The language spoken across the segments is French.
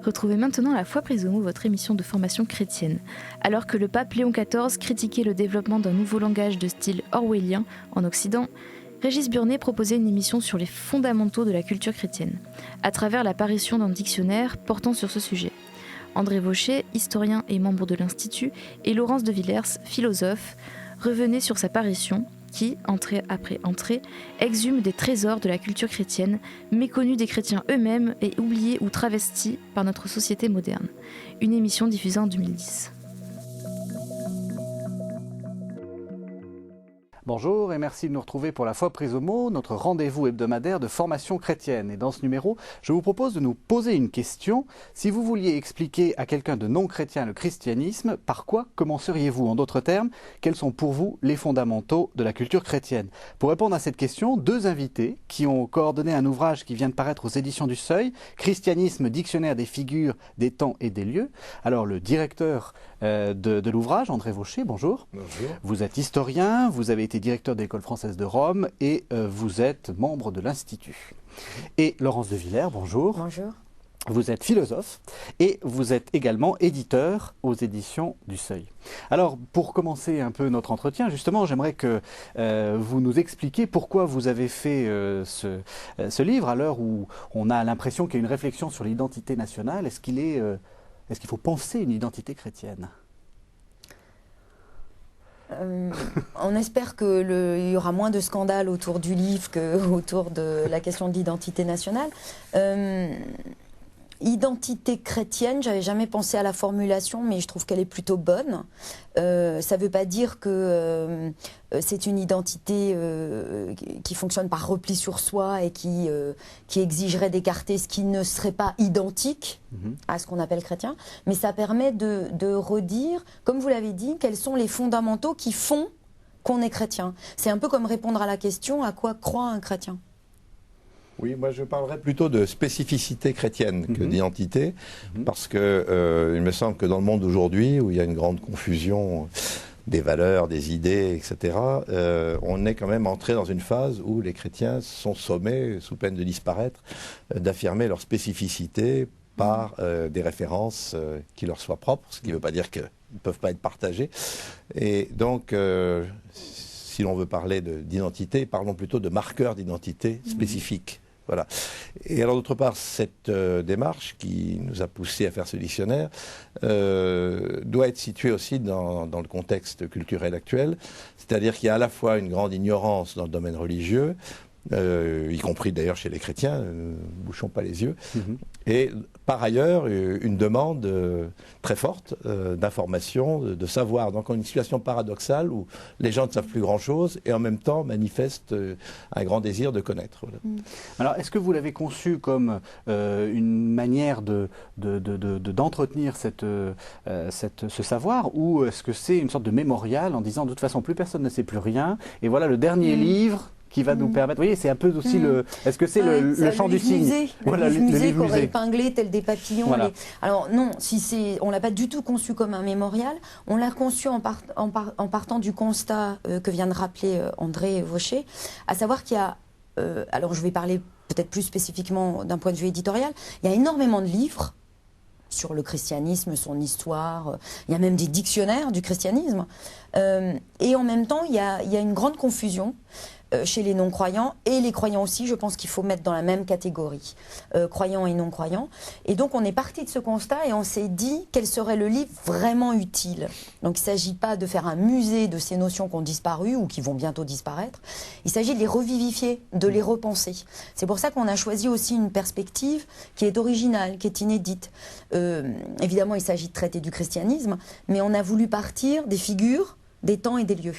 Retrouvez maintenant La Foi prise au mot, votre émission de formation chrétienne. Alors que le pape Léon XIV critiquait le développement d'un nouveau langage de style orwellien en Occident, Régis Burnet proposait une émission sur les fondamentaux de la culture chrétienne, à travers l'apparition d'un dictionnaire portant sur ce sujet. André Vaucher, historien et membre de l'Institut, et Laurence de Villers, philosophe, revenaient sur sa parution qui, entrée après entrée, exhume des trésors de la culture chrétienne, méconnus des chrétiens eux-mêmes et oubliés ou travestis par notre société moderne. Une émission diffusée en 2010. Bonjour et merci de nous retrouver pour La Foi prise au mot, notre rendez-vous hebdomadaire de formation chrétienne. Et dans ce numéro, je vous propose de nous poser une question. Si vous vouliez expliquer à quelqu'un de non-chrétien le christianisme, par quoi commenceriez-vous? En d'autres termes, quels sont pour vous les fondamentaux de la culture chrétienne? Pour répondre à cette question, deux invités qui ont coordonné un ouvrage qui vient de paraître aux éditions du Seuil, Christianisme, dictionnaire des figures, des temps et des lieux. Alors le directeur de l'ouvrage, André Vaucher, bonjour. Bonjour. Vous êtes historien, vous avez été directeur de l'École française de Rome et vous êtes membre de l'Institut. Et Laurence de Villers, bonjour. Bonjour. Vous êtes philosophe et vous êtes également éditeur aux éditions du Seuil. Alors, pour commencer un peu notre entretien, justement, j'aimerais que vous nous expliquiez pourquoi vous avez fait ce livre à l'heure où on a l'impression qu'il y a une réflexion sur l'identité nationale. Est-ce qu'il faut penser une identité chrétienne ? On espère qu'il y aura moins de scandales autour du livre qu'autour de la question de l'identité nationale. Identité chrétienne, j'avais jamais pensé à la formulation, mais je trouve qu'elle est plutôt bonne. Ça ne veut pas dire que c'est une identité qui fonctionne par repli sur soi et qui exigerait d'écarter ce qui ne serait pas identique à ce qu'on appelle chrétien, mais ça permet de redire, comme vous l'avez dit, quels sont les fondamentaux qui font qu'on est chrétien. C'est un peu comme répondre à la question « à quoi croit un chrétien ?» Oui, moi je parlerais plutôt de spécificité chrétienne que d'identité, parce que il me semble que dans le monde d'aujourd'hui, où il y a une grande confusion des valeurs, des idées, etc., on est quand même entré dans une phase où les chrétiens sont sommés, sous peine de disparaître, d'affirmer leur spécificité par des références qui leur soient propres, ce qui ne veut pas dire qu'elles ne peuvent pas être partagées. Et donc, si l'on veut parler d'identité, parlons plutôt de marqueurs d'identité spécifiques. Voilà. Et alors d'autre part, cette démarche qui nous a poussé à faire ce dictionnaire doit être située aussi dans le contexte culturel actuel, c'est-à-dire qu'il y a à la fois une grande ignorance dans le domaine religieux, y compris d'ailleurs chez les chrétiens, ne bouchons pas les yeux, et par ailleurs une demande très forte d'information, de savoir. Donc on a une situation paradoxale où les gens ne savent plus grand-chose et en même temps manifestent un grand désir de connaître. Voilà. Alors est-ce que vous l'avez conçu comme une manière d'entretenir ce savoir, ou est-ce que c'est une sorte de mémorial en disant de toute façon plus personne ne sait plus rien et voilà le dernier livre qui va nous permettre. Vous voyez, c'est un peu aussi le. Est-ce que c'est le champ du signe? Voilà, le musée qu'on aurait épinglé tel des papillons. Voilà. Alors non, on l'a pas du tout conçu comme un mémorial. On l'a conçu en partant du constat que vient de rappeler André Vaucher, à savoir qu'il y a. Alors je vais parler peut-être plus spécifiquement d'un point de vue éditorial. Il y a énormément de livres sur le christianisme, son histoire. Il y a même des dictionnaires du christianisme. Et en même temps, il y a une grande confusion chez les non-croyants et les croyants aussi. Je pense qu'il faut mettre dans la même catégorie, croyants et non-croyants. Et donc on est parti de ce constat et on s'est dit quel serait le livre vraiment utile. Donc il ne s'agit pas de faire un musée de ces notions qui ont disparu ou qui vont bientôt disparaître. Il s'agit de les revivifier, de les repenser. C'est pour ça qu'on a choisi aussi une perspective qui est originale, qui est inédite. Évidemment, il s'agit de traiter du christianisme, mais on a voulu partir des figures, des temps et des lieux.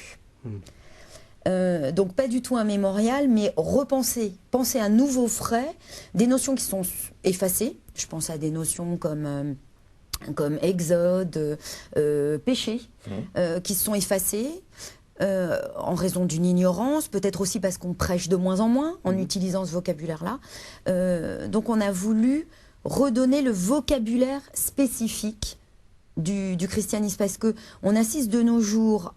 Donc pas du tout un mémorial, mais penser à nouveau frais des notions qui sont effacées. Je pense à des notions comme exode, péché, qui sont effacées en raison d'une ignorance, peut-être aussi parce qu'on prêche de moins en moins en utilisant ce vocabulaire-là. Donc on a voulu redonner le vocabulaire spécifique du christianisme, parce qu'on assiste de nos jours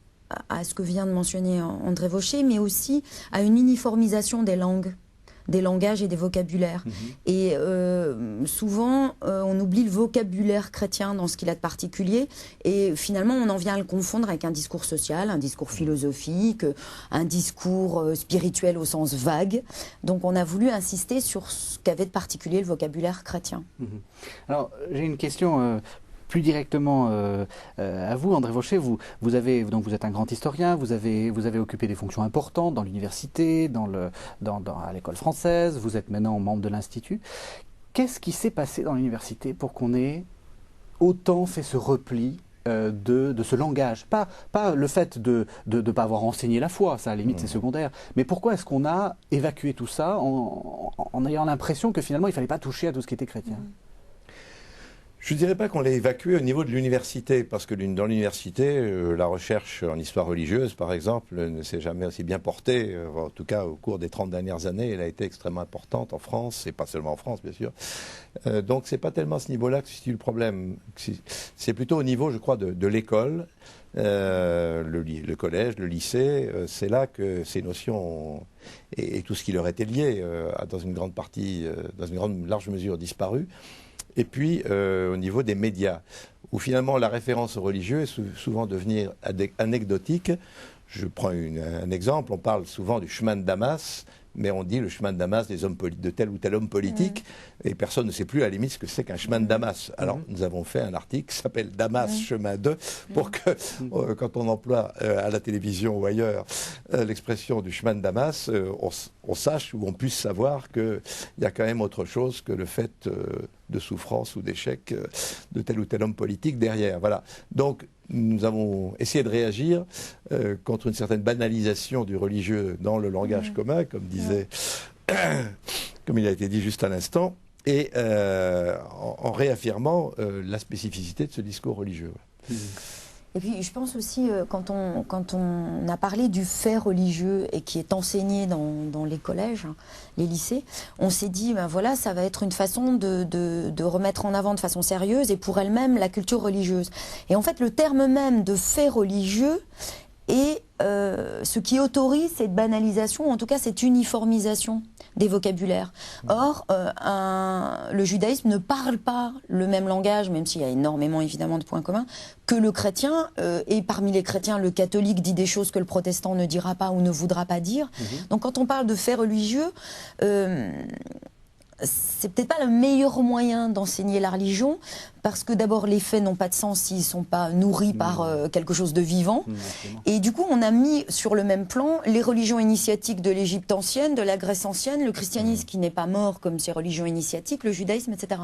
à ce que vient de mentionner André Vaucher, mais aussi à une uniformisation des langues. des langages et des vocabulaires. Et souvent, on oublie le vocabulaire chrétien dans ce qu'il a de particulier, et finalement, on en vient à le confondre avec un discours social, un discours philosophique, un discours spirituel au sens vague. Donc, on a voulu insister sur ce qu'avait de particulier le vocabulaire chrétien. Alors, j'ai une question plus directement à vous, André Vaucher. Vous êtes un grand historien, vous avez occupé des fonctions importantes dans l'université, à l'école française, vous êtes maintenant membre de l'Institut. Qu'est-ce qui s'est passé dans l'université pour qu'on ait autant fait ce repli de ce langage? Pas le fait de ne pas avoir enseigné la foi, ça à la limite c'est secondaire, mais pourquoi est-ce qu'on a évacué tout ça en ayant l'impression que finalement il ne fallait pas toucher à tout ce qui était chrétien? Je ne dirais pas qu'on l'a évacué au niveau de l'université, parce que dans l'université, la recherche en histoire religieuse, par exemple, ne s'est jamais aussi bien portée. En tout cas, au cours des 30 dernières années, elle a été extrêmement importante en France, et pas seulement en France, bien sûr. Donc, ce n'est pas tellement à ce niveau-là que se situe le problème. C'est plutôt au niveau, je crois, de l'école, le collège, le lycée. C'est là que ces notions et tout ce qui leur était lié, dans une grande partie, dans une large mesure, disparu. Et puis, au niveau des médias, où finalement la référence au religieux est souvent devenue anecdotique. Je prends un exemple, on parle souvent du chemin de Damas, mais on dit le chemin de Damas de tel ou tel homme politique, et personne ne sait plus à la limite ce que c'est qu'un chemin de Damas. Alors, nous avons fait un article qui s'appelle Damas, chemin de, pour que, quand on emploie à la télévision ou ailleurs l'expression du chemin de Damas, on sache ou on puisse savoir qu'il y a quand même autre chose que le fait de souffrance ou d'échec de tel ou tel homme politique derrière. Voilà. Donc, nous avons essayé de réagir contre une certaine banalisation du religieux dans le langage commun, comme il a été dit juste à l'instant, et en réaffirmant la spécificité de ce discours religieux. Et puis je pense aussi, quand on a parlé du fait religieux et qui est enseigné dans les collèges, les lycées, on s'est dit, ben voilà, ça va être une façon de remettre en avant de façon sérieuse et pour elle-même la culture religieuse. Et en fait, le terme même de fait religieux est ce qui autorise cette banalisation, en tout cas cette uniformisation des vocabulaires. Or, le judaïsme ne parle pas le même langage, même s'il y a énormément évidemment de points communs, que le chrétien, et parmi les chrétiens, le catholique dit des choses que le protestant ne dira pas ou ne voudra pas dire. Donc quand on parle de fait religieux, c'est peut-être pas le meilleur moyen d'enseigner la religion, parce que d'abord les faits n'ont pas de sens s'ils ne sont pas nourris par quelque chose de vivant. Et du coup, on a mis sur le même plan les religions initiatiques de l'Égypte ancienne, de la Grèce ancienne, le christianisme qui n'est pas mort comme ces religions initiatiques, le judaïsme, etc.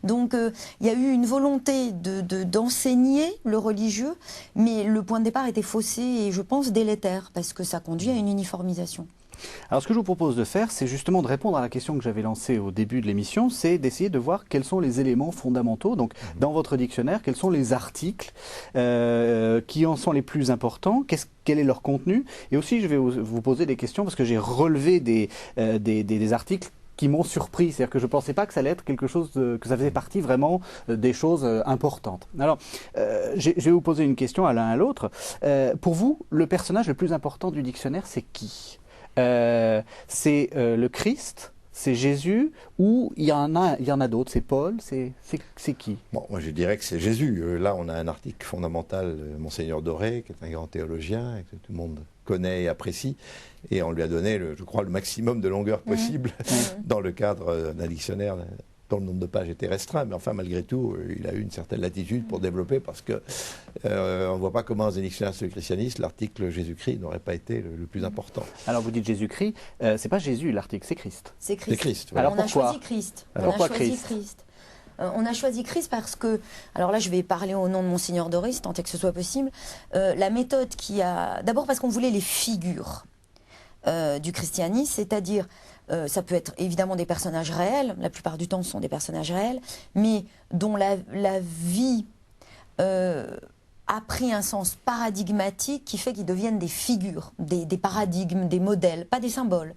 Donc il y a eu une volonté d'enseigner le religieux, mais le point de départ était faussé et je pense délétère, parce que ça conduit à une uniformisation. Alors ce que je vous propose de faire, c'est justement de répondre à la question que j'avais lancée au début de l'émission, c'est d'essayer de voir quels sont les éléments fondamentaux. Donc dans votre dictionnaire, quels sont les articles qui en sont les plus importants, quel est leur contenu, et aussi je vais vous poser des questions parce que j'ai relevé des articles qui m'ont surpris, c'est-à-dire que je ne pensais pas que ça allait être quelque chose, que ça faisait partie vraiment des choses importantes. Alors, je vais vous poser une question à l'un à l'autre. Pour vous, le personnage le plus important du dictionnaire, c'est qui ? C'est le Christ, c'est Jésus, ou il y en a d'autres, c'est Paul, c'est qui? Bon, moi je dirais que c'est Jésus. Là, on a un article fondamental, Monseigneur Doré, qui est un grand théologien, et que tout le monde connaît et apprécie, et on lui a donné, je crois, le maximum de longueur possible dans le cadre d'un dictionnaire dont le nombre de pages était restreint, mais enfin, malgré tout, il a eu une certaine latitude pour développer, parce que on ne voit pas comment, dans un dictionnaire sur le christianisme, l'article Jésus-Christ n'aurait pas été le plus important. Alors, vous dites Jésus-Christ, c'est pas Jésus l'article, c'est Christ. C'est Christ. C'est Christ, voilà. Alors, on a choisi Christ. Pourquoi Christ ? On a choisi Christ parce que, alors là je vais parler au nom de Monseigneur Doré, tant est que ce soit possible, la méthode qui a... D'abord parce qu'on voulait les figures du christianisme, c'est-à-dire, ça peut être évidemment des personnages réels, la plupart du temps ce sont des personnages réels, mais dont la vie a pris un sens paradigmatique qui fait qu'ils deviennent des figures, des paradigmes, des modèles, pas des symboles.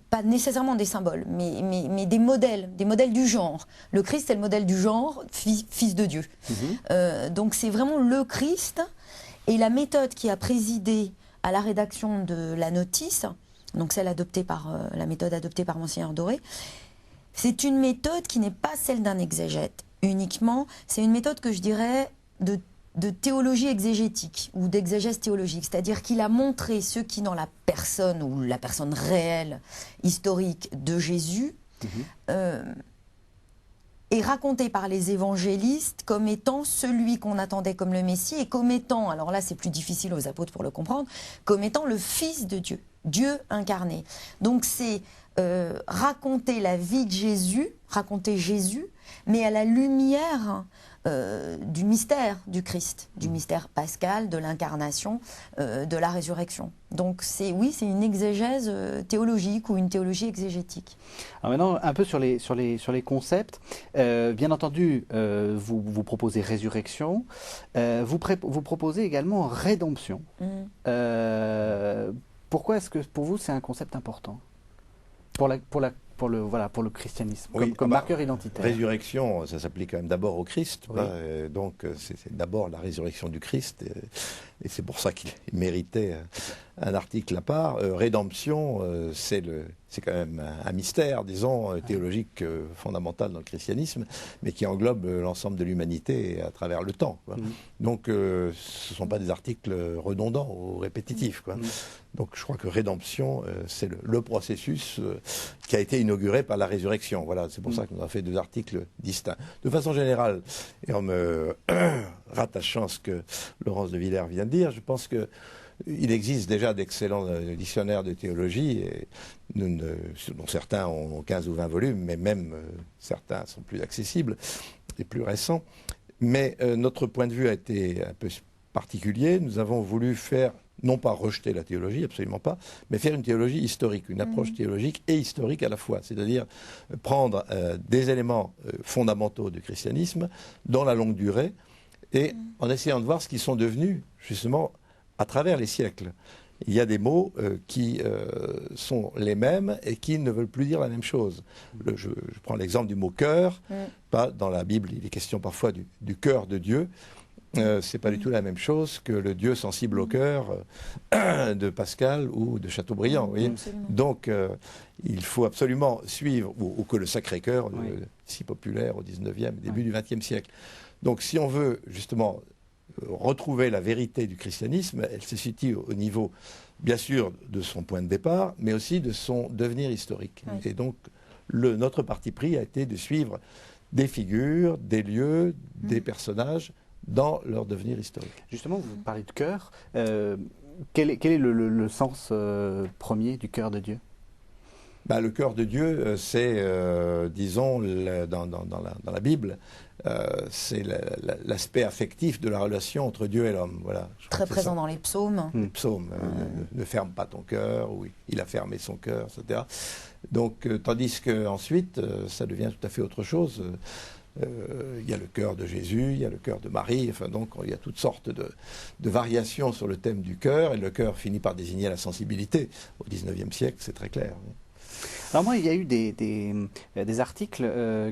Pas nécessairement des symboles, mais des modèles du genre. Le Christ est le modèle du genre, fils de Dieu. Donc c'est vraiment le Christ, et la méthode qui a présidé à la rédaction de la notice, donc celle adoptée par, la méthode adoptée par Monseigneur Doré. C'est une méthode qui n'est pas celle d'un exégète uniquement, c'est une méthode que je dirais de théologie exégétique ou d'exégèse théologique, c'est-à-dire qu'il a montré ce qui dans la personne ou la personne réelle, historique de Jésus, est raconté par les évangélistes comme étant celui qu'on attendait comme le Messie et comme étant, alors là c'est plus difficile aux apôtres pour le comprendre, comme étant le Fils de Dieu, Dieu incarné. Donc c'est raconter la vie de Jésus, raconter Jésus, mais à la lumière du mystère du Christ, du mystère pascal, de l'incarnation, de la résurrection. Donc c'est une exégèse théologique ou une théologie exégétique. Alors maintenant, un peu sur les concepts. Bien entendu, vous proposez résurrection, vous proposez également rédemption. Pourquoi est-ce que pour vous c'est un concept important pour le christianisme, comme marqueur identitaire? Résurrection, ça s'applique quand même d'abord au Christ. Oui. Donc c'est d'abord la résurrection du Christ. Et c'est pour ça qu'il méritait un article à part. Rédemption, c'est quand même un mystère, disons, théologique fondamental dans le christianisme, mais qui englobe l'ensemble de l'humanité à travers le temps. Donc ce ne sont pas des articles redondants ou répétitifs. Donc je crois que rédemption, c'est le processus qui a été inauguré par la résurrection. Voilà, c'est pour ça qu'on a fait 2 articles distincts. De façon générale, et en me rattachant à ce que Laurence de Villers vient de dire, je pense qu'il existe déjà d'excellents dictionnaires de théologie, et dont certains ont 15 ou 20 volumes, mais même certains sont plus accessibles et plus récents. Mais notre point de vue a été un peu particulier. Nous avons voulu faire, non pas rejeter la théologie, absolument pas, mais faire une théologie historique, une approche théologique et historique à la fois. C'est-à-dire prendre des éléments fondamentaux du christianisme dans la longue durée et en essayant de voir ce qu'ils sont devenus, justement, à travers les siècles. Il y a des mots qui sont les mêmes et qui ne veulent plus dire la même chose. Je prends l'exemple du mot cœur. Pas dans la Bible, il est question parfois du cœur de Dieu. C'est pas du tout la même chose que le Dieu sensible au cœur de Pascal ou de Chateaubriand. Vous voyez. Donc, il faut absolument suivre, ou que le Sacré-Cœur, si populaire au 19e, début du 20e siècle. Donc, si on veut justement retrouver la vérité du christianisme, elle se situe au niveau, bien sûr, de son point de départ, mais aussi de son devenir historique. Et donc, notre parti pris a été de suivre des figures, des lieux, des personnages dans leur devenir historique. Justement, vous parlez de cœur. Quel est le sens premier du cœur de Dieu? Le cœur de Dieu, c'est, disons, dans la Bible, c'est l'aspect affectif de la relation entre Dieu et l'homme. Voilà, très présent dans les psaumes. Les psaumes, ne ferme pas ton cœur, oui, il a fermé son cœur, etc. Donc, tandis qu'ensuite, ça devient tout à fait autre chose. Il y a le cœur de Jésus, il y a le cœur de Marie, enfin donc il y a toutes sortes de variations sur le thème du cœur, et le cœur finit par désigner la sensibilité. Au XIXe siècle, c'est très clair. Alors moi, il y a eu des articles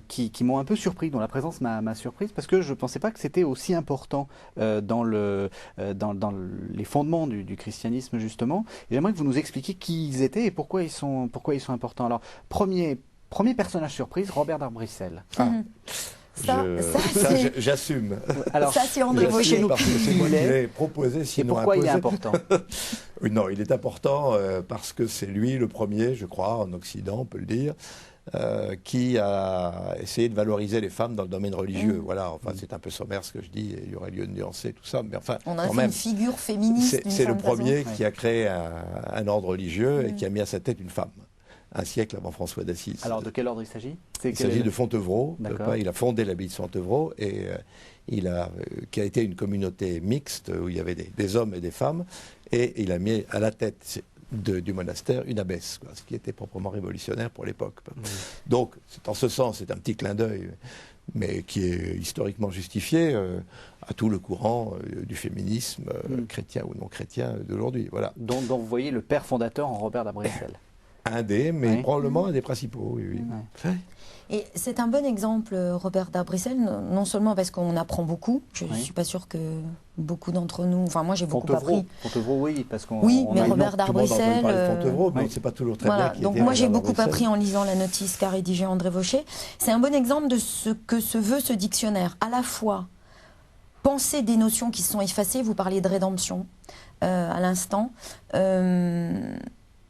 qui m'ont un peu surpris, dont la présence m'a surprise, parce que je ne pensais pas que c'était aussi important dans les fondements du christianisme, justement. Et j'aimerais que vous nous expliquiez qui ils étaient et pourquoi ils sont importants. Alors, premier personnage surprise, Robert d'Arbrissel. J'assume. Alors, ça, c'est André Vaucher. C'est moi qui l'ai proposé, sinon et pourquoi imposé. Il est important? Non, il est important parce que c'est lui le premier, je crois, en Occident, on peut le dire, qui a essayé de valoriser les femmes dans le domaine religieux. Voilà, enfin, c'est un peu sommaire ce que je dis, et il y aurait lieu de nuancer tout ça, mais enfin, on a quand fait même, une figure féministe. C'est le premier qui a créé un ordre religieux et qui a mis à sa tête une femme. Un siècle avant François d'Assise. Alors, de quel ordre il s'agit? Il s'agit de Fontevraud. Il a fondé l'abbaye de Fontevraud et qui a été une communauté mixte où il y avait des hommes et des femmes. Et il a mis à la tête du monastère une abbesse, ce qui était proprement révolutionnaire pour l'époque. Donc, en ce sens, c'est un petit clin d'œil, mais qui est historiquement justifié à tout le courant du féminisme, chrétien ou non chrétien, d'aujourd'hui. Voilà. Donc, vous voyez le père fondateur en Robert d'Arbrissel. Un des, mais probablement un des principaux, oui. Ouais. Et c'est un bon exemple, Robert d'Arbrissel, non seulement parce qu'on apprend beaucoup, je ne suis pas sûre que beaucoup d'entre nous, enfin moi j'ai beaucoup appris. Fontevraud, oui, parce qu'on... Oui, mais Robert d'Arbrissel... Fontevraud, mais c'est pas toujours très voilà, bien. Donc moi j'ai beaucoup appris en lisant la notice qu'a rédigée André Vaucher. C'est un bon exemple de ce que se veut ce dictionnaire. À la fois penser des notions qui sont effacées, vous parliez de rédemption à l'instant,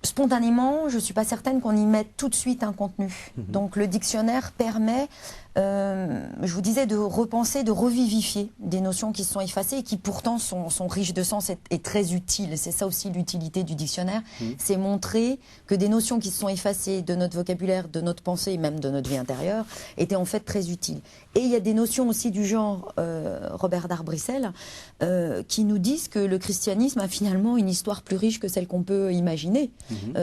spontanément, je ne suis pas certaine qu'on y mette tout de suite un contenu. Donc le dictionnaire permet, je vous disais, de repenser, de revivifier des notions qui sont effacées et qui pourtant sont riches de sens et très utiles. C'est ça aussi l'utilité du dictionnaire, c'est montrer que des notions qui sont effacées de notre vocabulaire, de notre pensée et même de notre vie intérieure étaient en fait très utiles. Et il y a des notions aussi du genre Robert d'Arbrissel qui nous disent que le christianisme a finalement une histoire plus riche que celle qu'on peut imaginer,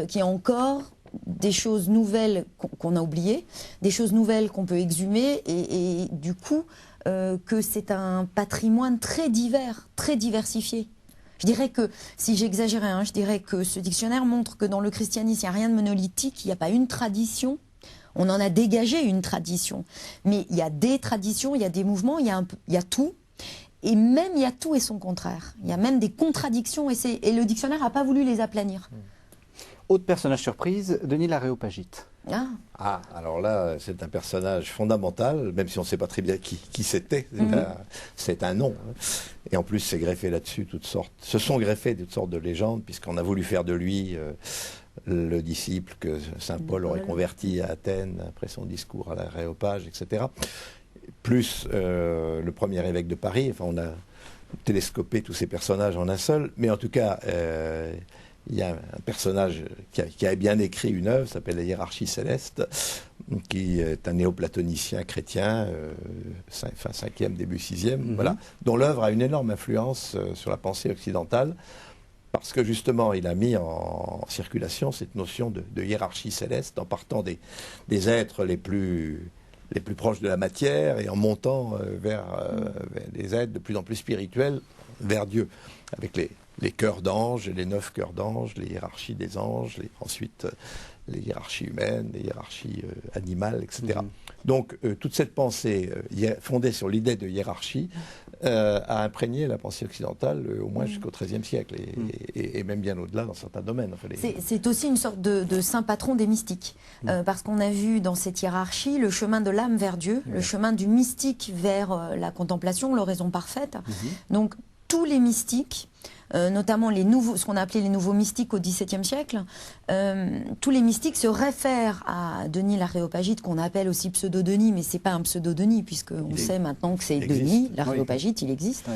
qu'il y a encore des choses nouvelles qu'on a oubliées, des choses nouvelles qu'on peut exhumer et du coup que c'est un patrimoine très divers, très diversifié. Je dirais que, si j'exagérais, je dirais que ce dictionnaire montre que dans le christianisme, il n'y a rien de monolithique, il n'y a pas une tradition. On en a dégagé une tradition, mais il y a des traditions, il y a des mouvements, il y a tout. Et même il y a tout et son contraire. Il y a même des contradictions et le dictionnaire n'a pas voulu les aplanir. Autre personnage surprise, Denis l'Aréopagite. Alors là, c'est un personnage fondamental, même si on ne sait pas très bien qui c'était. C'est un nom. Et en plus, c'est greffé là-dessus se sont greffées toutes sortes de légendes, puisqu'on a voulu faire de lui le disciple que saint Paul aurait converti à Athènes après son discours à l'Aréopage, etc. Plus le premier évêque de Paris. Enfin, on a télescopé tous ces personnages en un seul. Mais en tout cas, il y a un personnage qui a bien écrit une œuvre, s'appelle La hiérarchie céleste, qui est un néoplatonicien chrétien, fin 5e, début 6e, voilà, dont l'œuvre a une énorme influence sur la pensée occidentale, parce que justement, il a mis en circulation cette notion de hiérarchie céleste, en partant des êtres les plus proches de la matière et en montant vers des êtres de plus en plus spirituels vers Dieu, avec les chœurs d'anges, les 9 chœurs d'anges, les hiérarchies des anges, ensuite les hiérarchies humaines, les hiérarchies animales, etc. Donc toute cette pensée fondée sur l'idée de hiérarchie a imprégné la pensée occidentale au moins jusqu'au XIIIe siècle et même bien au-delà dans certains domaines. Enfin, c'est aussi une sorte de saint patron des mystiques, parce qu'on a vu dans cette hiérarchie le chemin de l'âme vers Dieu, le chemin du mystique vers la contemplation, l'oraison parfaite. Donc tous les mystiques, notamment ce qu'on a appelé les nouveaux mystiques au XVIIe siècle, tous les mystiques se réfèrent à Denis l'Aréopagite, qu'on appelle aussi pseudo-Denis, mais ce n'est pas un pseudo-Denis, puisqu'on sait maintenant que c'est Denis l'Aréopagite, il existe,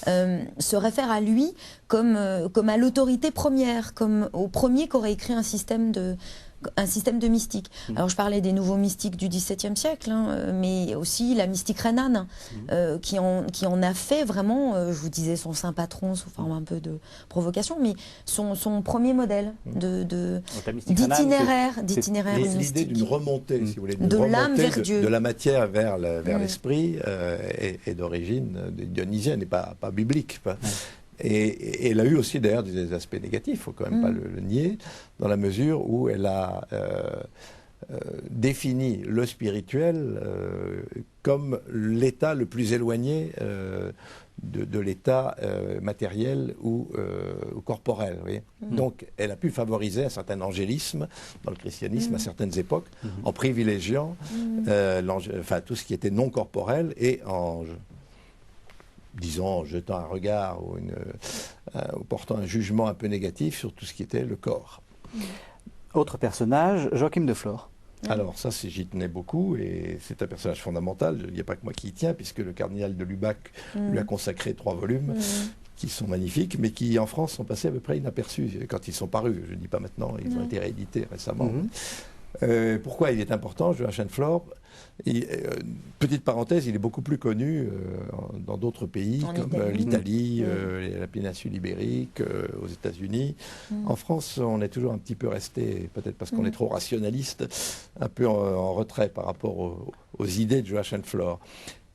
se réfèrent à lui comme à l'autorité première, comme au premier qui aurait écrit un système de mystique. Alors je parlais des nouveaux mystiques du XVIIe siècle, mais aussi la mystique rhénane, qui en a fait vraiment, je vous disais son saint patron sous forme un peu de provocation, mais son premier modèle d'itinéraire mystique. L'idée d'une remontée, si vous voulez, de l'âme vers Dieu. De la matière vers l'esprit est d'origine dionysienne et pas biblique. Et elle a eu aussi d'ailleurs des aspects négatifs, il ne faut quand même pas le nier, dans la mesure où elle a défini le spirituel comme l'état le plus éloigné de l'état matériel ou corporel. Vous voyez. Donc elle a pu favoriser un certain angélisme dans le christianisme à certaines époques, en privilégiant tout ce qui était non corporel et en jetant un regard ou portant un jugement un peu négatif sur tout ce qui était le corps. Autre personnage, Joachim de Flore. Alors ça, j'y tenais beaucoup et c'est un personnage fondamental. Il n'y a pas que moi qui y tiens, puisque le cardinal de Lubac lui a consacré 3 volumes qui sont magnifiques, mais qui en France sont passés à peu près inaperçus quand ils sont parus. Je ne dis pas maintenant, ils ont été réédités récemment. Pourquoi il est important, Joachim de Flore? Petite parenthèse, il est beaucoup plus connu dans d'autres pays comme l'Italie, la péninsule ibérique, aux États-Unis. En France, on est toujours un petit peu resté, peut-être parce qu'on est trop rationaliste, un peu en retrait par rapport aux idées de Joachim de Flore.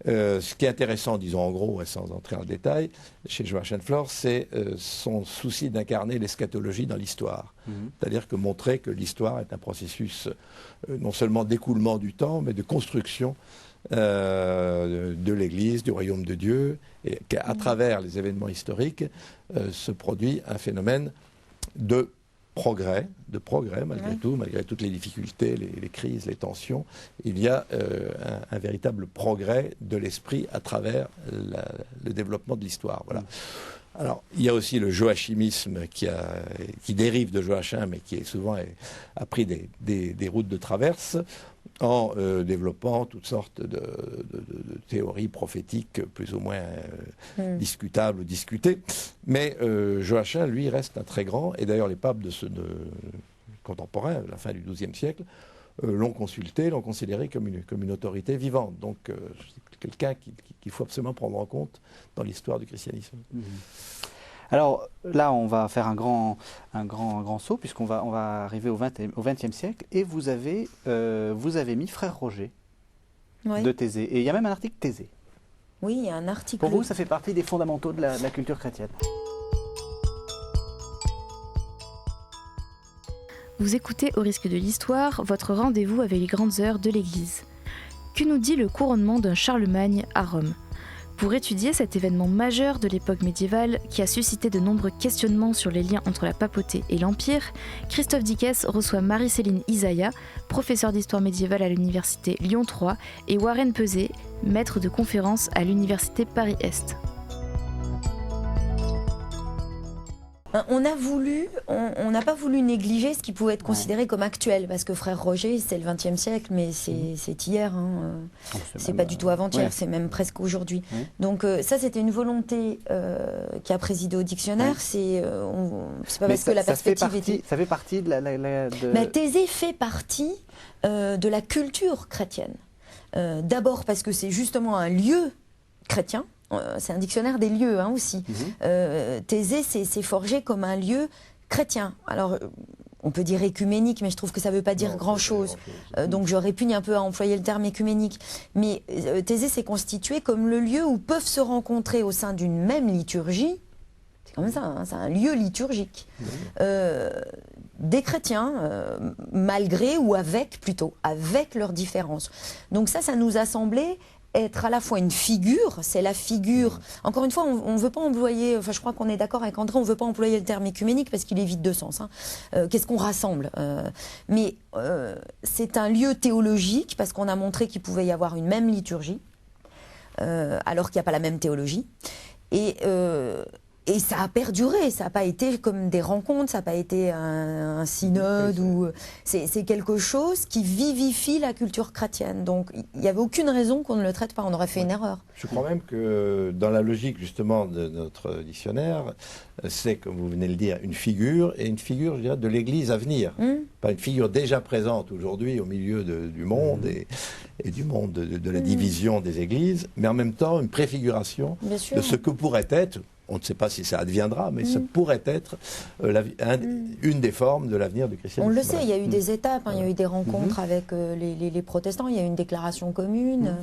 Ce qui est intéressant, disons en gros, et sans entrer en détail, chez Joachim Flor, c'est son souci d'incarner l'eschatologie dans l'histoire. C'est-à-dire que montrer que l'histoire est un processus non seulement d'écoulement du temps, mais de construction de l'Église, du royaume de Dieu, et qu'à travers les événements historiques se produit un phénomène de progrès malgré tout, malgré toutes les difficultés, les crises, les tensions. Il y a un véritable progrès de l'esprit à travers le développement de l'histoire. Voilà. Alors, il y a aussi le joachimisme qui dérive de Joachim, mais qui est souvent a pris des routes de traverse en développant toutes sortes de théories prophétiques plus ou moins discutables ou discutées. Mais Joachim, lui, reste un très grand, et d'ailleurs les papes contemporains, à la fin du XIIe siècle, l'ont consulté, l'ont considéré comme une autorité vivante. Donc c'est quelqu'un qu'il faut absolument prendre en compte dans l'histoire du christianisme. Alors là, on va faire un grand saut, puisqu'on va arriver au XXe siècle, et vous avez mis Frère Roger de Thésée. Et il y a même un article Thésée. Oui, il y a un article. Pour vous, ça fait partie des fondamentaux de la culture chrétienne. Vous écoutez Au risque de l'histoire, votre rendez-vous avec les grandes heures de l'Église. Que nous dit le couronnement d'un Charlemagne à Rome ? Pour étudier cet événement majeur de l'époque médiévale qui a suscité de nombreux questionnements sur les liens entre la papauté et l'Empire, Christophe Dickès reçoit Marie-Céline Isaiah, professeure d'histoire médiévale à l'université Lyon 3, et Warren Peuzé, maître de conférences à l'université Paris-Est. On n'a pas voulu négliger ce qui pouvait être considéré comme actuel, parce que Frère Roger, c'est le XXe siècle, mais c'est hier, c'est pas du tout avant-hier, c'est même presque aujourd'hui. Donc ça, c'était une volonté qui a présidé au dictionnaire, c'est pas parce que la perspective était... Ça fait partie de Thésée fait partie de la culture chrétienne. D'abord parce que c'est justement un lieu chrétien. C'est un dictionnaire des lieux aussi. Thésée, c'est forgé comme un lieu chrétien. Alors, on peut dire écuménique, mais je trouve que ça ne veut pas dire grand-chose. Donc, je répugne un peu à employer le terme écuménique. Mais Thésée, c'est constitué comme le lieu où peuvent se rencontrer au sein d'une même liturgie. C'est comme ça, c'est un lieu liturgique. Des chrétiens, malgré ou avec leurs différences. Donc ça nous a semblé être à la fois une figure, c'est la figure... Encore une fois, on ne veut pas employer... Enfin, je crois qu'on est d'accord avec André, on ne veut pas employer le terme écuménique parce qu'il est vide de sens. Qu'est-ce qu'on rassemble mais c'est un lieu théologique parce qu'on a montré qu'il pouvait y avoir une même liturgie, alors qu'il n'y a pas la même théologie. Et ça a perduré, ça n'a pas été comme des rencontres, ça n'a pas été un synode, c'est quelque chose qui vivifie la culture chrétienne. Donc il n'y avait aucune raison qu'on ne le traite pas, on aurait fait une erreur. Je crois même que dans la logique justement de notre dictionnaire, c'est, comme vous venez de le dire, une figure, et une figure, je dirais, de l'Église à venir. Pas une figure déjà présente aujourd'hui au milieu du monde et du monde de la division des Églises, mais en même temps une préfiguration de ce que pourrait être. On ne sait pas si ça adviendra, mais ça pourrait être une des formes de l'avenir du christianisme. On le sait, il y a eu des étapes, il y a eu des rencontres avec les protestants, il y a eu une déclaration commune.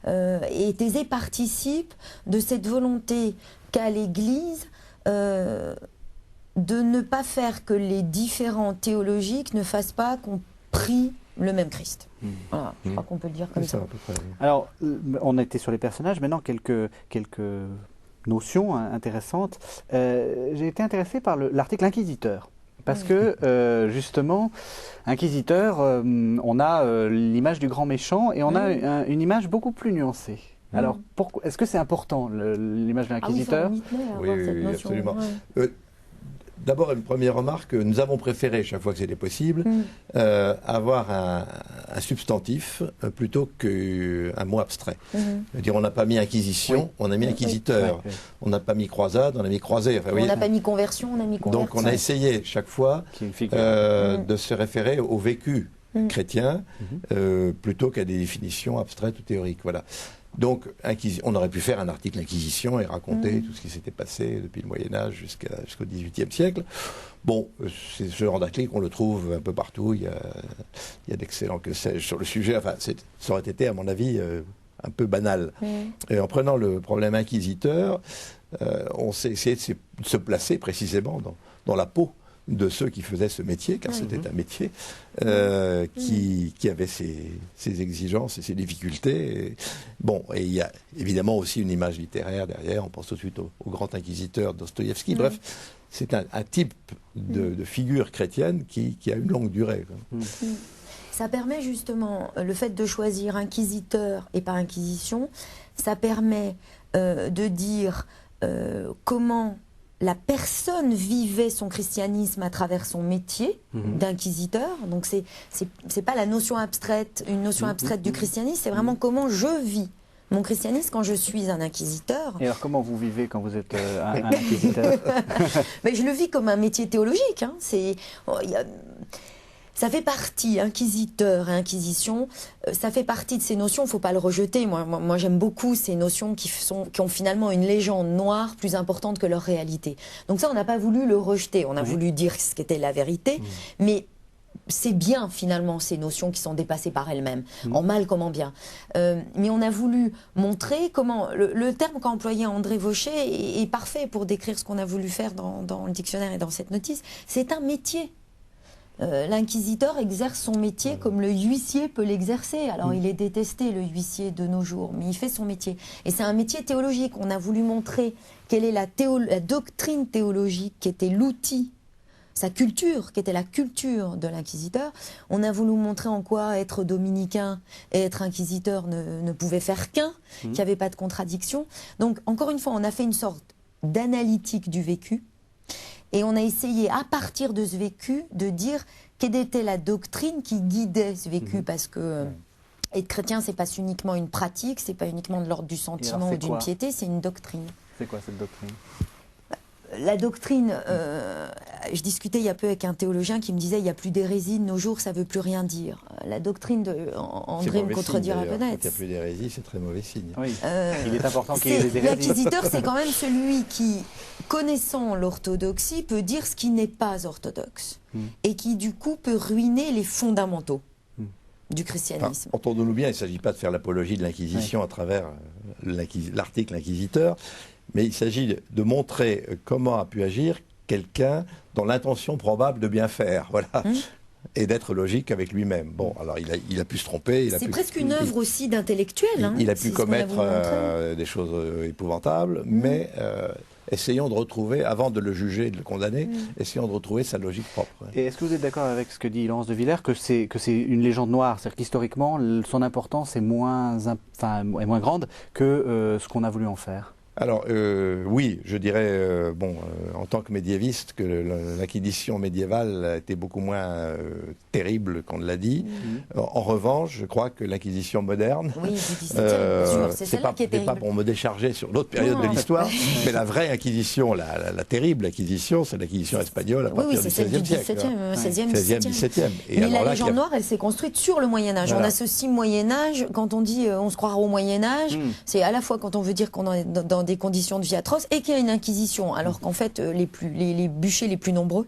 Et Thésée participe de cette volonté qu'a l'Église de ne pas faire que les différents théologiques ne fassent pas qu'on prie le même Christ. Voilà, je crois qu'on peut le dire comme ça. À peu près. Alors, on était sur les personnages, maintenant quelques notion intéressante. J'ai été intéressé par l'article inquisiteur. Parce que, justement, inquisiteur, on a l'image du grand méchant et on a une image beaucoup plus nuancée. Alors, est-ce que c'est important, l'image de l'inquisiteur ? Oui, absolument. D'abord, une première remarque, nous avons préféré, chaque fois que c'était possible, avoir un substantif plutôt qu'un mot abstrait. C'est-à-dire, on n'a pas mis inquisition, on a mis inquisiteur. On n'a pas mis croisade, on a mis croisé. Enfin, on n'a pas mis conversion, on a mis conversion. Donc, on a essayé, chaque fois, de se référer au vécu chrétien plutôt qu'à des définitions abstraites ou théoriques. Voilà. Donc, on aurait pu faire un article Inquisition et raconter tout ce qui s'était passé depuis le Moyen-Âge jusqu'au XVIIIe siècle. Bon, c'est ce genre d'article, on le trouve un peu partout. Il y a d'excellents que sais-je sur le sujet. Enfin, ça aurait été, à mon avis, un peu banal. Et en prenant le problème inquisiteur, on s'est essayé de se placer précisément dans la peau de ceux qui faisaient ce métier, car c'était un métier qui avait ses exigences et ses difficultés. Et il y a évidemment aussi une image littéraire derrière. On pense tout de suite au grand inquisiteur Dostoïevski. Bref, c'est un type de figure chrétienne qui a une longue durée. Ça permet justement, le fait de choisir inquisiteur et pas inquisition, ça permet de dire comment la personne vivait son christianisme à travers son métier d'inquisiteur. Donc c'est pas la notion abstraite, une notion abstraite du christianisme, c'est vraiment comment je vis mon christianisme quand je suis un inquisiteur. Et alors comment vous vivez quand vous êtes un inquisiteur? Mais je le vis comme un métier théologique. Hein. Ça fait partie, inquisiteur et inquisition, ça fait partie de ces notions, il ne faut pas le rejeter. Moi j'aime beaucoup ces notions qui ont finalement une légende noire plus importante que leur réalité. Donc ça, on n'a pas voulu le rejeter, on a voulu dire ce qu'était la vérité, mais c'est bien finalement ces notions qui sont dépassées par elles-mêmes, en mal comme en bien. Mais on a voulu montrer comment, le terme qu'a employé André Vauchet est parfait pour décrire ce qu'on a voulu faire dans le dictionnaire et dans cette notice, c'est un métier. L'inquisiteur exerce son métier comme le huissier peut l'exercer. Alors il est détesté, le huissier de nos jours, mais il fait son métier. Et c'est un métier théologique. On a voulu montrer quelle est la doctrine théologique qui était l'outil, sa culture, qui était la culture de l'inquisiteur. On a voulu montrer en quoi être dominicain et être inquisiteur ne pouvait faire qu'un, qu'il n'y avait pas de contradiction. Donc encore une fois, on a fait une sorte d'analytique du vécu. Et on a essayé, à partir de ce vécu, de dire quelle était la doctrine qui guidait ce vécu. Parce que être chrétien, c'est pas uniquement une pratique, c'est pas uniquement de l'ordre du sentiment ou d'une piété, c'est une doctrine. C'est quoi cette doctrine ? La doctrine, je discutais il y a peu avec un théologien qui me disait il n'y a plus d'hérésie de nos jours, ça ne veut plus rien dire. La doctrine de André me contredira peut-être. Quand il n'y a plus d'hérésie, c'est très mauvais signe. Oui. Il est important qu'il y ait des hérésies. L'inquisiteur, c'est quand même celui qui, connaissant l'orthodoxie, peut dire ce qui n'est pas orthodoxe et qui du coup peut ruiner les fondamentaux du christianisme. Entendons-nous bien, il ne s'agit pas de faire l'apologie de l'Inquisition à travers l'article inquisiteur. Mais il s'agit de montrer comment a pu agir quelqu'un dans l'intention probable de bien faire, voilà, et d'être logique avec lui-même. Bon, alors il a pu se tromper. C'est presque une œuvre aussi d'intellectuel. Il a pu commettre des choses épouvantables, mais essayons de retrouver, avant de le juger et de le condamner, essayons de retrouver sa logique propre. Et est-ce que vous êtes d'accord avec ce que dit Laurence de Villers, que c'est une légende noire, c'est-à-dire qu'historiquement, son importance est moins grande que ce qu'on a voulu en faire? Alors oui, je dirais, en tant que médiéviste, que l'inquisition médiévale était beaucoup moins terrible qu'on l'a dit. En revanche, je crois que l'inquisition moderne, oui, du XVIIe, c'est celle-là qui est terrible. C'est pas pour me décharger sur l'autre période de l'histoire, mais la vraie inquisition, la terrible inquisition, c'est l'inquisition espagnole à partir du XVIe siècle. XVIe, XVIIe. Mais la légende noire, elle s'est construite sur le Moyen-Âge. Voilà. On associe Moyen-Âge, quand on dit on se croira au Moyen-Âge, c'est à la fois quand on veut dire qu'on est dans des conditions de vie atroces et qu'il y a une inquisition, alors qu'en fait les bûchers les plus nombreux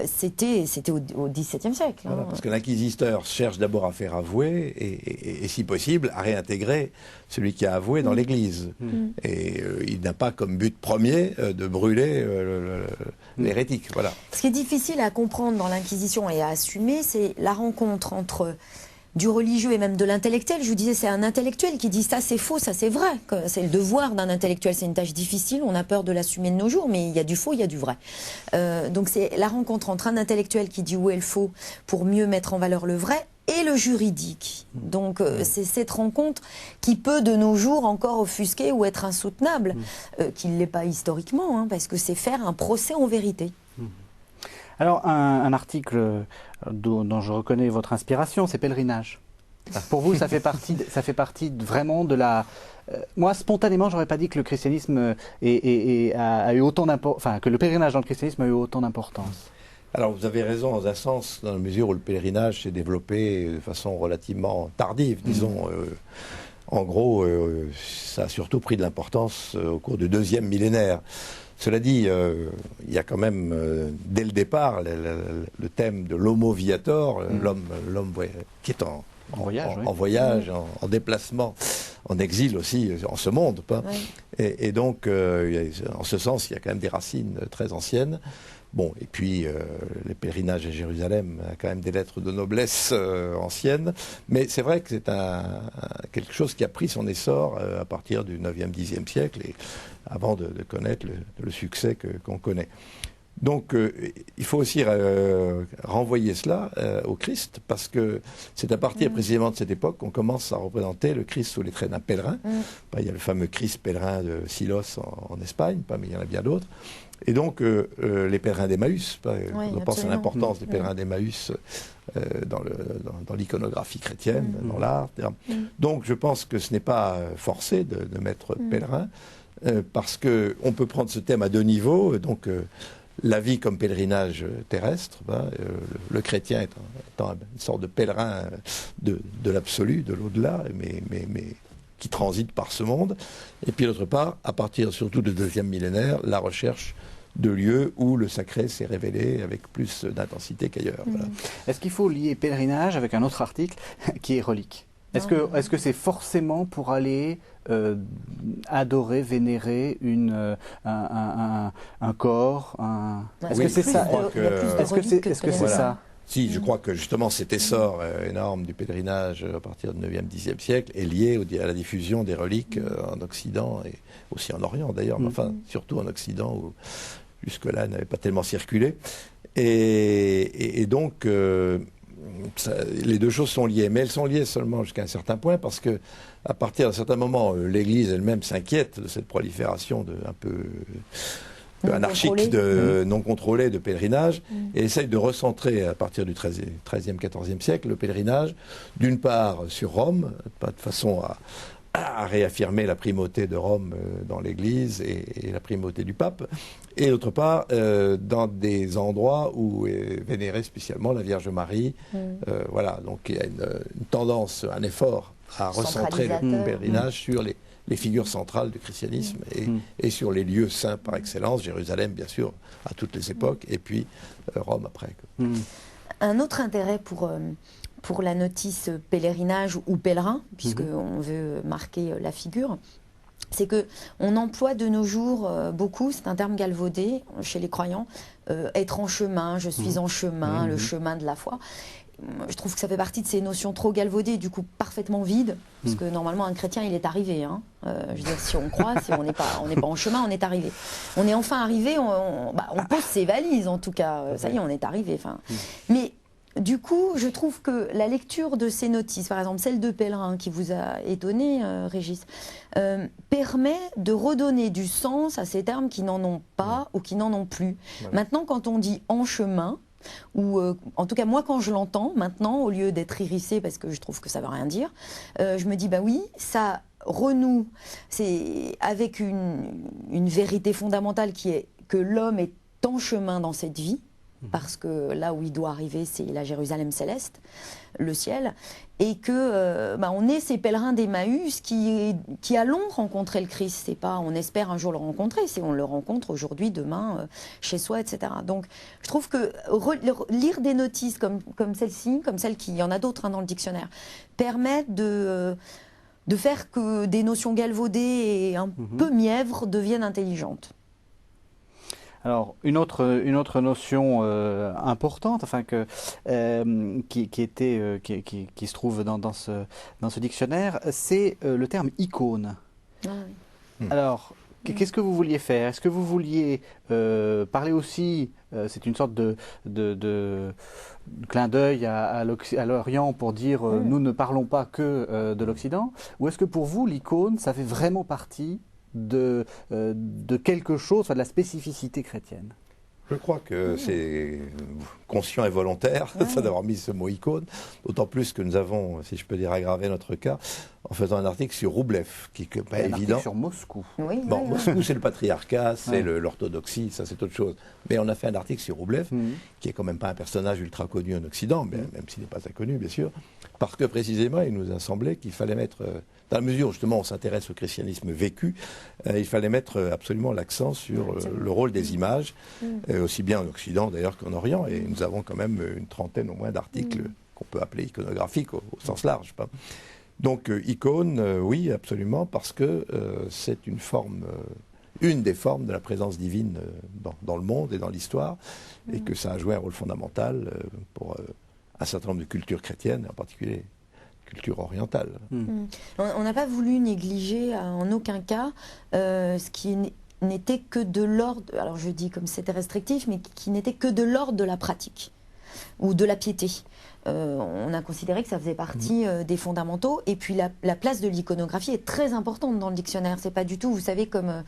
c'était au XVIIe siècle. Voilà, parce que l'inquisiteur cherche d'abord à faire avouer et si possible à réintégrer celui qui a avoué dans l'Église. Et il n'a pas comme but premier de brûler l'hérétique. Voilà. Ce qui est difficile à comprendre dans l'Inquisition et à assumer, c'est la rencontre entre du religieux et même de l'intellectuel. Je vous disais, c'est un intellectuel qui dit ça c'est faux, ça c'est vrai. C'est le devoir d'un intellectuel, c'est une tâche difficile, on a peur de l'assumer de nos jours, mais il y a du faux, il y a du vrai. Donc c'est la rencontre entre un intellectuel qui dit où est le faux pour mieux mettre en valeur le vrai et le juridique. Donc c'est cette rencontre qui peut de nos jours encore offusquer ou être insoutenable, qu'il ne l'est pas historiquement, parce que c'est faire un procès en vérité. Alors, un article dont je reconnais votre inspiration, c'est Pèlerinage. Pour vous, ça fait partie vraiment de la... moi, spontanément, j'aurais pas dit que le christianisme a eu autant d'importance, enfin, que le pèlerinage dans le christianisme a eu autant d'importance. Alors, vous avez raison dans un sens, dans la mesure où le pèlerinage s'est développé de façon relativement tardive, disons. En gros, ça a surtout pris de l'importance au cours du 2e millénaire. Cela dit, il y a quand même, dès le départ, le thème de l'homo viator, l'homme qui est en voyage, en déplacement, en exil aussi, en ce monde. Et donc, en ce sens, il y a quand même des racines très anciennes. Bon, et puis les pèlerinages à Jérusalem a quand même des lettres de noblesse anciennes, mais c'est vrai que c'est quelque chose qui a pris son essor à partir du 9e, 10e siècle, et avant de connaître le succès qu'on connaît. Donc il faut aussi renvoyer cela au Christ, parce que c'est à partir précisément de cette époque qu'on commence à représenter le Christ sous les traits d'un pèlerin. Il y a le fameux Christ pèlerin de Silos en Espagne, mais il y en a bien d'autres. Et donc, les pèlerins d'Emmaüs, on pense à l'importance des pèlerins d'Emmaüs dans l'iconographie chrétienne, dans l'art, etc. Donc, je pense que ce n'est pas forcé de mettre pèlerin, parce qu'on peut prendre ce thème à deux niveaux. Donc, la vie comme pèlerinage terrestre, le chrétien étant une sorte de pèlerin de l'absolu, de l'au-delà, mais qui transite par ce monde. Et puis d'autre part, à partir surtout du 2e millénaire, la recherche de lieux où le sacré s'est révélé avec plus d'intensité qu'ailleurs. Voilà. Est-ce qu'il faut lier pèlerinage avec un autre article qui est relique ? Est-ce que c'est forcément pour aller adorer, vénérer un corps Est-ce que c'est ça ? Est-ce que c'est ça ? Si, je crois que justement cet essor énorme du pèlerinage à partir du 9e, 10e siècle est lié à la diffusion des reliques en Occident et aussi en Orient d'ailleurs, mais enfin surtout en Occident où jusque-là n'avait pas tellement circulé. Et donc les deux choses sont liées, mais elles sont liées seulement jusqu'à un certain point, parce que à partir d'un certain moment, l'Église elle-même s'inquiète de cette prolifération un peu anarchique, non contrôlé de pèlerinage, et essaye de recentrer à partir du XIIIe, XIVe siècle le pèlerinage, d'une part sur Rome, de façon à réaffirmer la primauté de Rome dans l'Église et la primauté du pape, et d'autre part dans des endroits où est vénérée spécialement la Vierge Marie. Voilà, donc il y a une tendance, un effort à recentrer le pèlerinage sur les figures centrales du christianisme et sur les lieux saints par excellence, Jérusalem bien sûr à toutes les époques, et puis Rome après. Un autre intérêt pour la notice pèlerinage ou pèlerin, puisqu'on veut marquer la figure, c'est qu'on emploie de nos jours beaucoup, c'est un terme galvaudé chez les croyants, être en chemin, je suis en chemin, le chemin de la foi. Je trouve que ça fait partie de ces notions trop galvaudées, du coup parfaitement vides, parce que normalement un chrétien il est arrivé. Je veux dire, si on croit, si on n'est pas en chemin, on est arrivé. On est enfin arrivé, on pose ses valises en tout cas, ça y est, on est arrivé. Mais du coup, je trouve que la lecture de ces notices, par exemple celle de pèlerin qui vous a étonné, Régis, permet de redonner du sens à ces termes qui n'en ont pas ou qui n'en ont plus. Maintenant, quand on dit en chemin, ou en tout cas moi quand je l'entends maintenant, au lieu d'être irrissée parce que je trouve que ça veut rien dire, je me dis bah oui, ça renoue, c'est avec une vérité fondamentale qui est que l'homme est en chemin dans cette vie, parce que là où il doit arriver c'est la Jérusalem céleste, le ciel, et que on est ces pèlerins d'Emmaüs qui allons rencontrer le Christ. C'est pas on espère un jour le rencontrer, c'est on le rencontre aujourd'hui, demain, chez soi, etc. Donc je trouve que lire des notices comme celle-ci, comme celle qui, il y en a d'autres dans le dictionnaire, permettent de faire que des notions galvaudées et un peu mièvres deviennent intelligentes. Alors, une autre notion importante, enfin qui se trouve dans ce dictionnaire, c'est le terme icône. Alors, qu'est-ce que vous vouliez faire? Est-ce que vous vouliez parler aussi, c'est une sorte de clin d'œil à l'Orient pour dire nous ne parlons pas que de l'Occident, ou est-ce que pour vous l'icône, ça fait vraiment partie de quelque chose, de la spécificité chrétienne? Je crois que c'est conscient et volontaire d'avoir mis ce mot icône, d'autant plus que nous avons, si je peux dire, aggravé notre cas en faisant un article sur Roublev, qui n'est pas évident. Article sur Moscou. Moscou, c'est le patriarcat, c'est l'orthodoxie, ça c'est autre chose. Mais on a fait un article sur Roublev, qui est quand même pas un personnage ultra connu en Occident, même s'il n'est pas inconnu, bien sûr, parce que précisément, il nous a semblé qu'il fallait mettre, dans la mesure où justement on s'intéresse au christianisme vécu, il fallait mettre absolument l'accent sur le rôle des images, aussi bien en Occident d'ailleurs qu'en Orient, et nous avons quand même une trentaine au moins d'articles qu'on peut appeler iconographique au sens large. Donc icône, oui, absolument, parce que c'est une des formes de la présence divine dans le monde et dans l'histoire, et que ça a joué un rôle fondamental pour un certain nombre de cultures chrétiennes, en particulier culture orientale. On n'a pas voulu négliger en aucun cas ce qui n'était que de l'ordre, alors je dis comme c'était restrictif, mais qui n'était que de l'ordre de la pratique ou de la piété. On a considéré que ça faisait partie des fondamentaux. Et puis la place de l'iconographie est très importante dans le dictionnaire. C'est pas du tout, vous savez, comme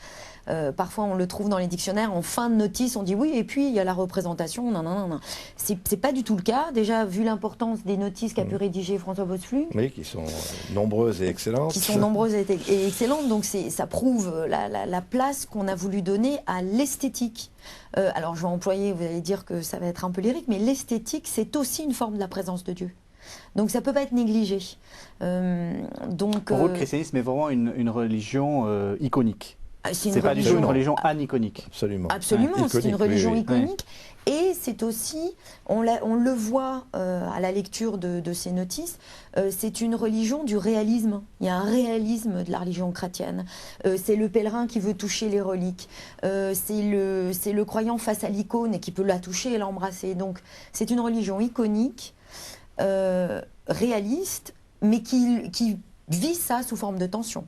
parfois on le trouve dans les dictionnaires, en fin de notice, on dit oui, et puis il y a la représentation. Non, non, non, non. C'est pas du tout le cas. Déjà, vu l'importance des notices qu'a pu rédiger François Bosseflug. Oui, qui sont nombreuses et excellentes. Qui sont nombreuses et excellentes. Donc ça prouve la place qu'on a voulu donner à l'esthétique. Alors je vais employer, vous allez dire que ça va être un peu lyrique, mais l'esthétique, c'est aussi une forme de la présence de Dieu. Donc ça ne peut pas être négligé. Pour vous, le christianisme est vraiment une religion iconique. C'est pas du tout une religion aniconique. Absolument. Absolument, iconique, c'est une religion oui. iconique. Et c'est aussi, on le voit à la lecture de ces notices, c'est une religion du réalisme. Il y a un réalisme de la religion chrétienne. C'est le pèlerin qui veut toucher les reliques. C'est le croyant face à l'icône et qui peut la toucher et l'embrasser. Donc c'est une religion iconique, réaliste, mais qui vit ça sous forme de tension.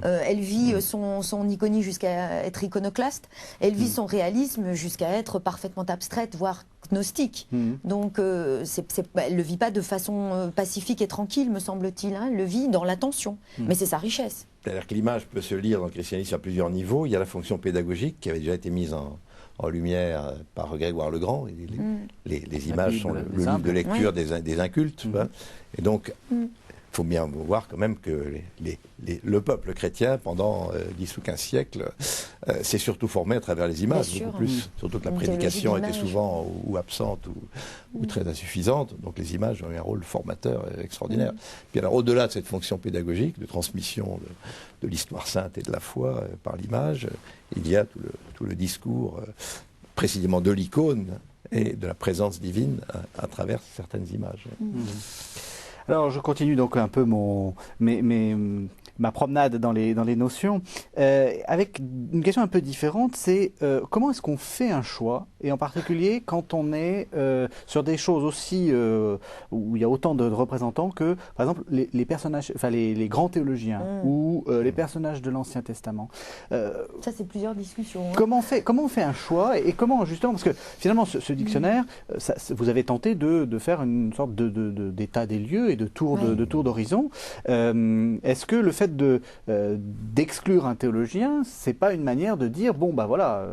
Elle vit son iconie jusqu'à être iconoclaste, elle vit son réalisme jusqu'à être parfaitement abstraite, voire gnostique. Donc elle ne le vit pas de façon pacifique et tranquille, me semble-t-il, hein. Elle le vit dans la tension, mais c'est sa richesse. C'est-à-dire que l'image peut se lire dans le christianisme à plusieurs niveaux. Il y a la fonction pédagogique qui avait déjà été mise en lumière par Grégoire le Grand. Les images sont le livre de lecture des incultes. Et donc, il faut bien voir quand même que le peuple chrétien, pendant 10 ou 15 siècles, s'est surtout formé à travers les images, beaucoup plus. Surtout que la prédication était souvent ou absente ou très insuffisante. Donc les images ont eu un rôle formateur extraordinaire. Puis alors, au-delà de cette fonction pédagogique, de transmission de l'histoire sainte et de la foi par l'image, il y a tout le discours précisément de l'icône et de la présence divine à travers certaines images. Alors, je continue donc un peu ma promenade dans les notions, avec une question un peu différente, c'est comment est-ce qu'on fait un choix, et en particulier quand on est sur des choses aussi où il y a autant de représentants que, par exemple, les personnages, enfin les grands théologiens ou les personnages de l'Ancien Testament. Ça, c'est plusieurs discussions. Hein. Comment on fait un choix et comment justement, parce que finalement ce dictionnaire, vous avez tenté de faire une sorte d'état des lieux et de tour d'horizon. Est-ce que le fait d'exclure un théologien, c'est pas une manière de dire bon bah voilà.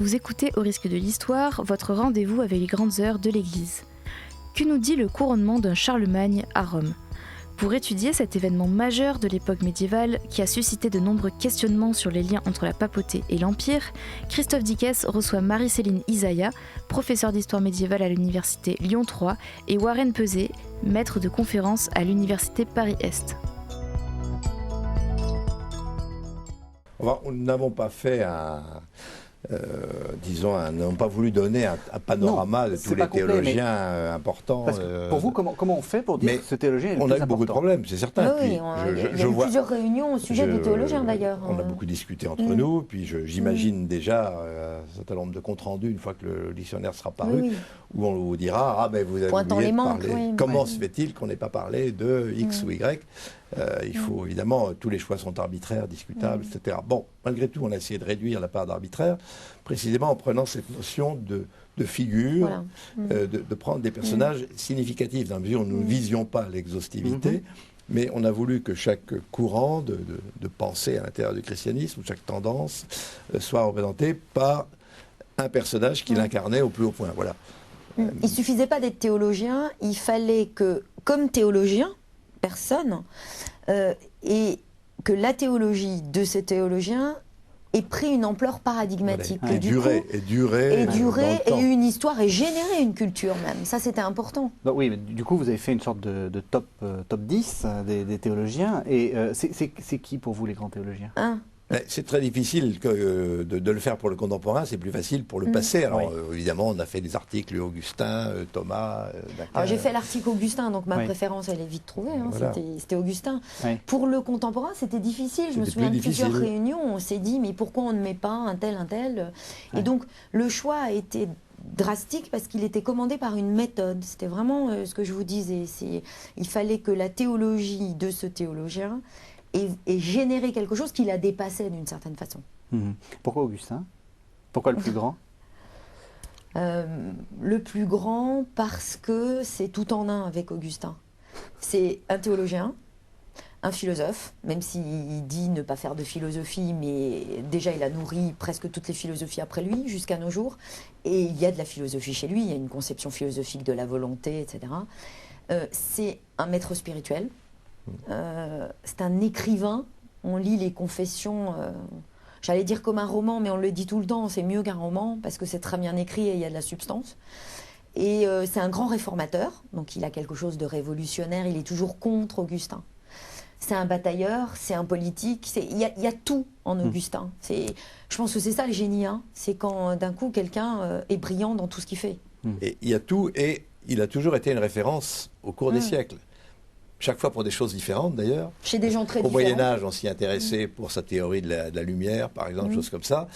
Vous écoutez Au risque de l'histoire, votre rendez-vous avec les grandes heures de l'Église. Que nous dit le couronnement d'un Charlemagne à Rome ? Pour étudier cet événement majeur de l'époque médiévale qui a suscité de nombreux questionnements sur les liens entre la papauté et l'Empire, Christophe Dickès reçoit Marie-Céline Isaya, professeure d'histoire médiévale à l'université Lyon 3, et Warren Peuzé, maître de conférences à l'université Paris-Est. Nous n'avons pas fait n'ont pas voulu donner un panorama de tous les théologiens importants. Parce que pour vous, comment on fait pour dire que ce théologien est le plus important ? On a eu beaucoup de problèmes, c'est certain. Oui, il y a eu plusieurs réunions au sujet des théologiens d'ailleurs. On a beaucoup discuté entre nous, puis j'imagine déjà un certain nombre de comptes rendus une fois que le dictionnaire sera paru, où on vous dira vous avez oublié de parler. Comment se fait-il qu'on n'ait pas parlé de X ou Y ? Il faut évidemment, tous les choix sont arbitraires, discutables, etc. Bon, malgré tout, on a essayé de réduire la part d'arbitraire, précisément en prenant cette notion de figure, de prendre des personnages significatifs, dans la mesure où nous ne visions pas l'exhaustivité, mais on a voulu que chaque courant de pensée à l'intérieur du christianisme, ou chaque tendance, soit représenté par un personnage qui l'incarnait au plus haut point. Voilà. Il ne suffisait pas d'être théologien, il fallait que, comme théologien, personne, et que la théologie de ces théologiens ait pris une ampleur paradigmatique. Et duré, et une histoire, et générer une culture même. Ça, c'était important. Donc, oui, mais du coup, vous avez fait une sorte de top 10 des théologiens. Et c'est qui pour vous les grands théologiens ? C'est très difficile de le faire pour le contemporain, c'est plus facile pour le passé. Alors évidemment, on a fait des articles Augustin, Thomas, Daquin. Alors j'ai fait l'article Augustin, donc ma préférence, elle est vite trouvée, hein, voilà. C'était Augustin. Pour le contemporain, c'était difficile. Je me souviens de plusieurs réunions, on s'est dit, mais pourquoi on ne met pas un tel. Et donc, le choix a été drastique parce qu'il était commandé par une méthode. C'était vraiment ce que je vous disais. Il fallait que la théologie de ce théologien ait généré quelque chose qui la dépassait d'une certaine façon. Pourquoi Augustin? Pourquoi le plus grand? Le plus grand parce que c'est tout en un avec Augustin. C'est un théologien, un philosophe, même s'il dit ne pas faire de philosophie, mais déjà il a nourri presque toutes les philosophies après lui, jusqu'à nos jours. Et il y a de la philosophie chez lui, il y a une conception philosophique de la volonté, etc. C'est un maître spirituel, c'est un écrivain, on lit les confessions, j'allais dire comme un roman, mais on le dit tout le temps, c'est mieux qu'un roman, parce que c'est très bien écrit et il y a de la substance. Et c'est un grand réformateur, donc il a quelque chose de révolutionnaire, il est toujours contre Augustin. C'est un batailleur, c'est un politique, il y a tout en Augustin. Je pense que c'est ça le génie, hein. C'est quand d'un coup quelqu'un est brillant dans tout ce qu'il fait. Et il y a tout, et il a toujours été une référence au cours des siècles. Chaque fois pour des choses différentes d'ailleurs. Chez des gens très différents. Au Moyen-Âge, on s'y intéressait pour sa théorie de la lumière, par exemple, choses comme ça.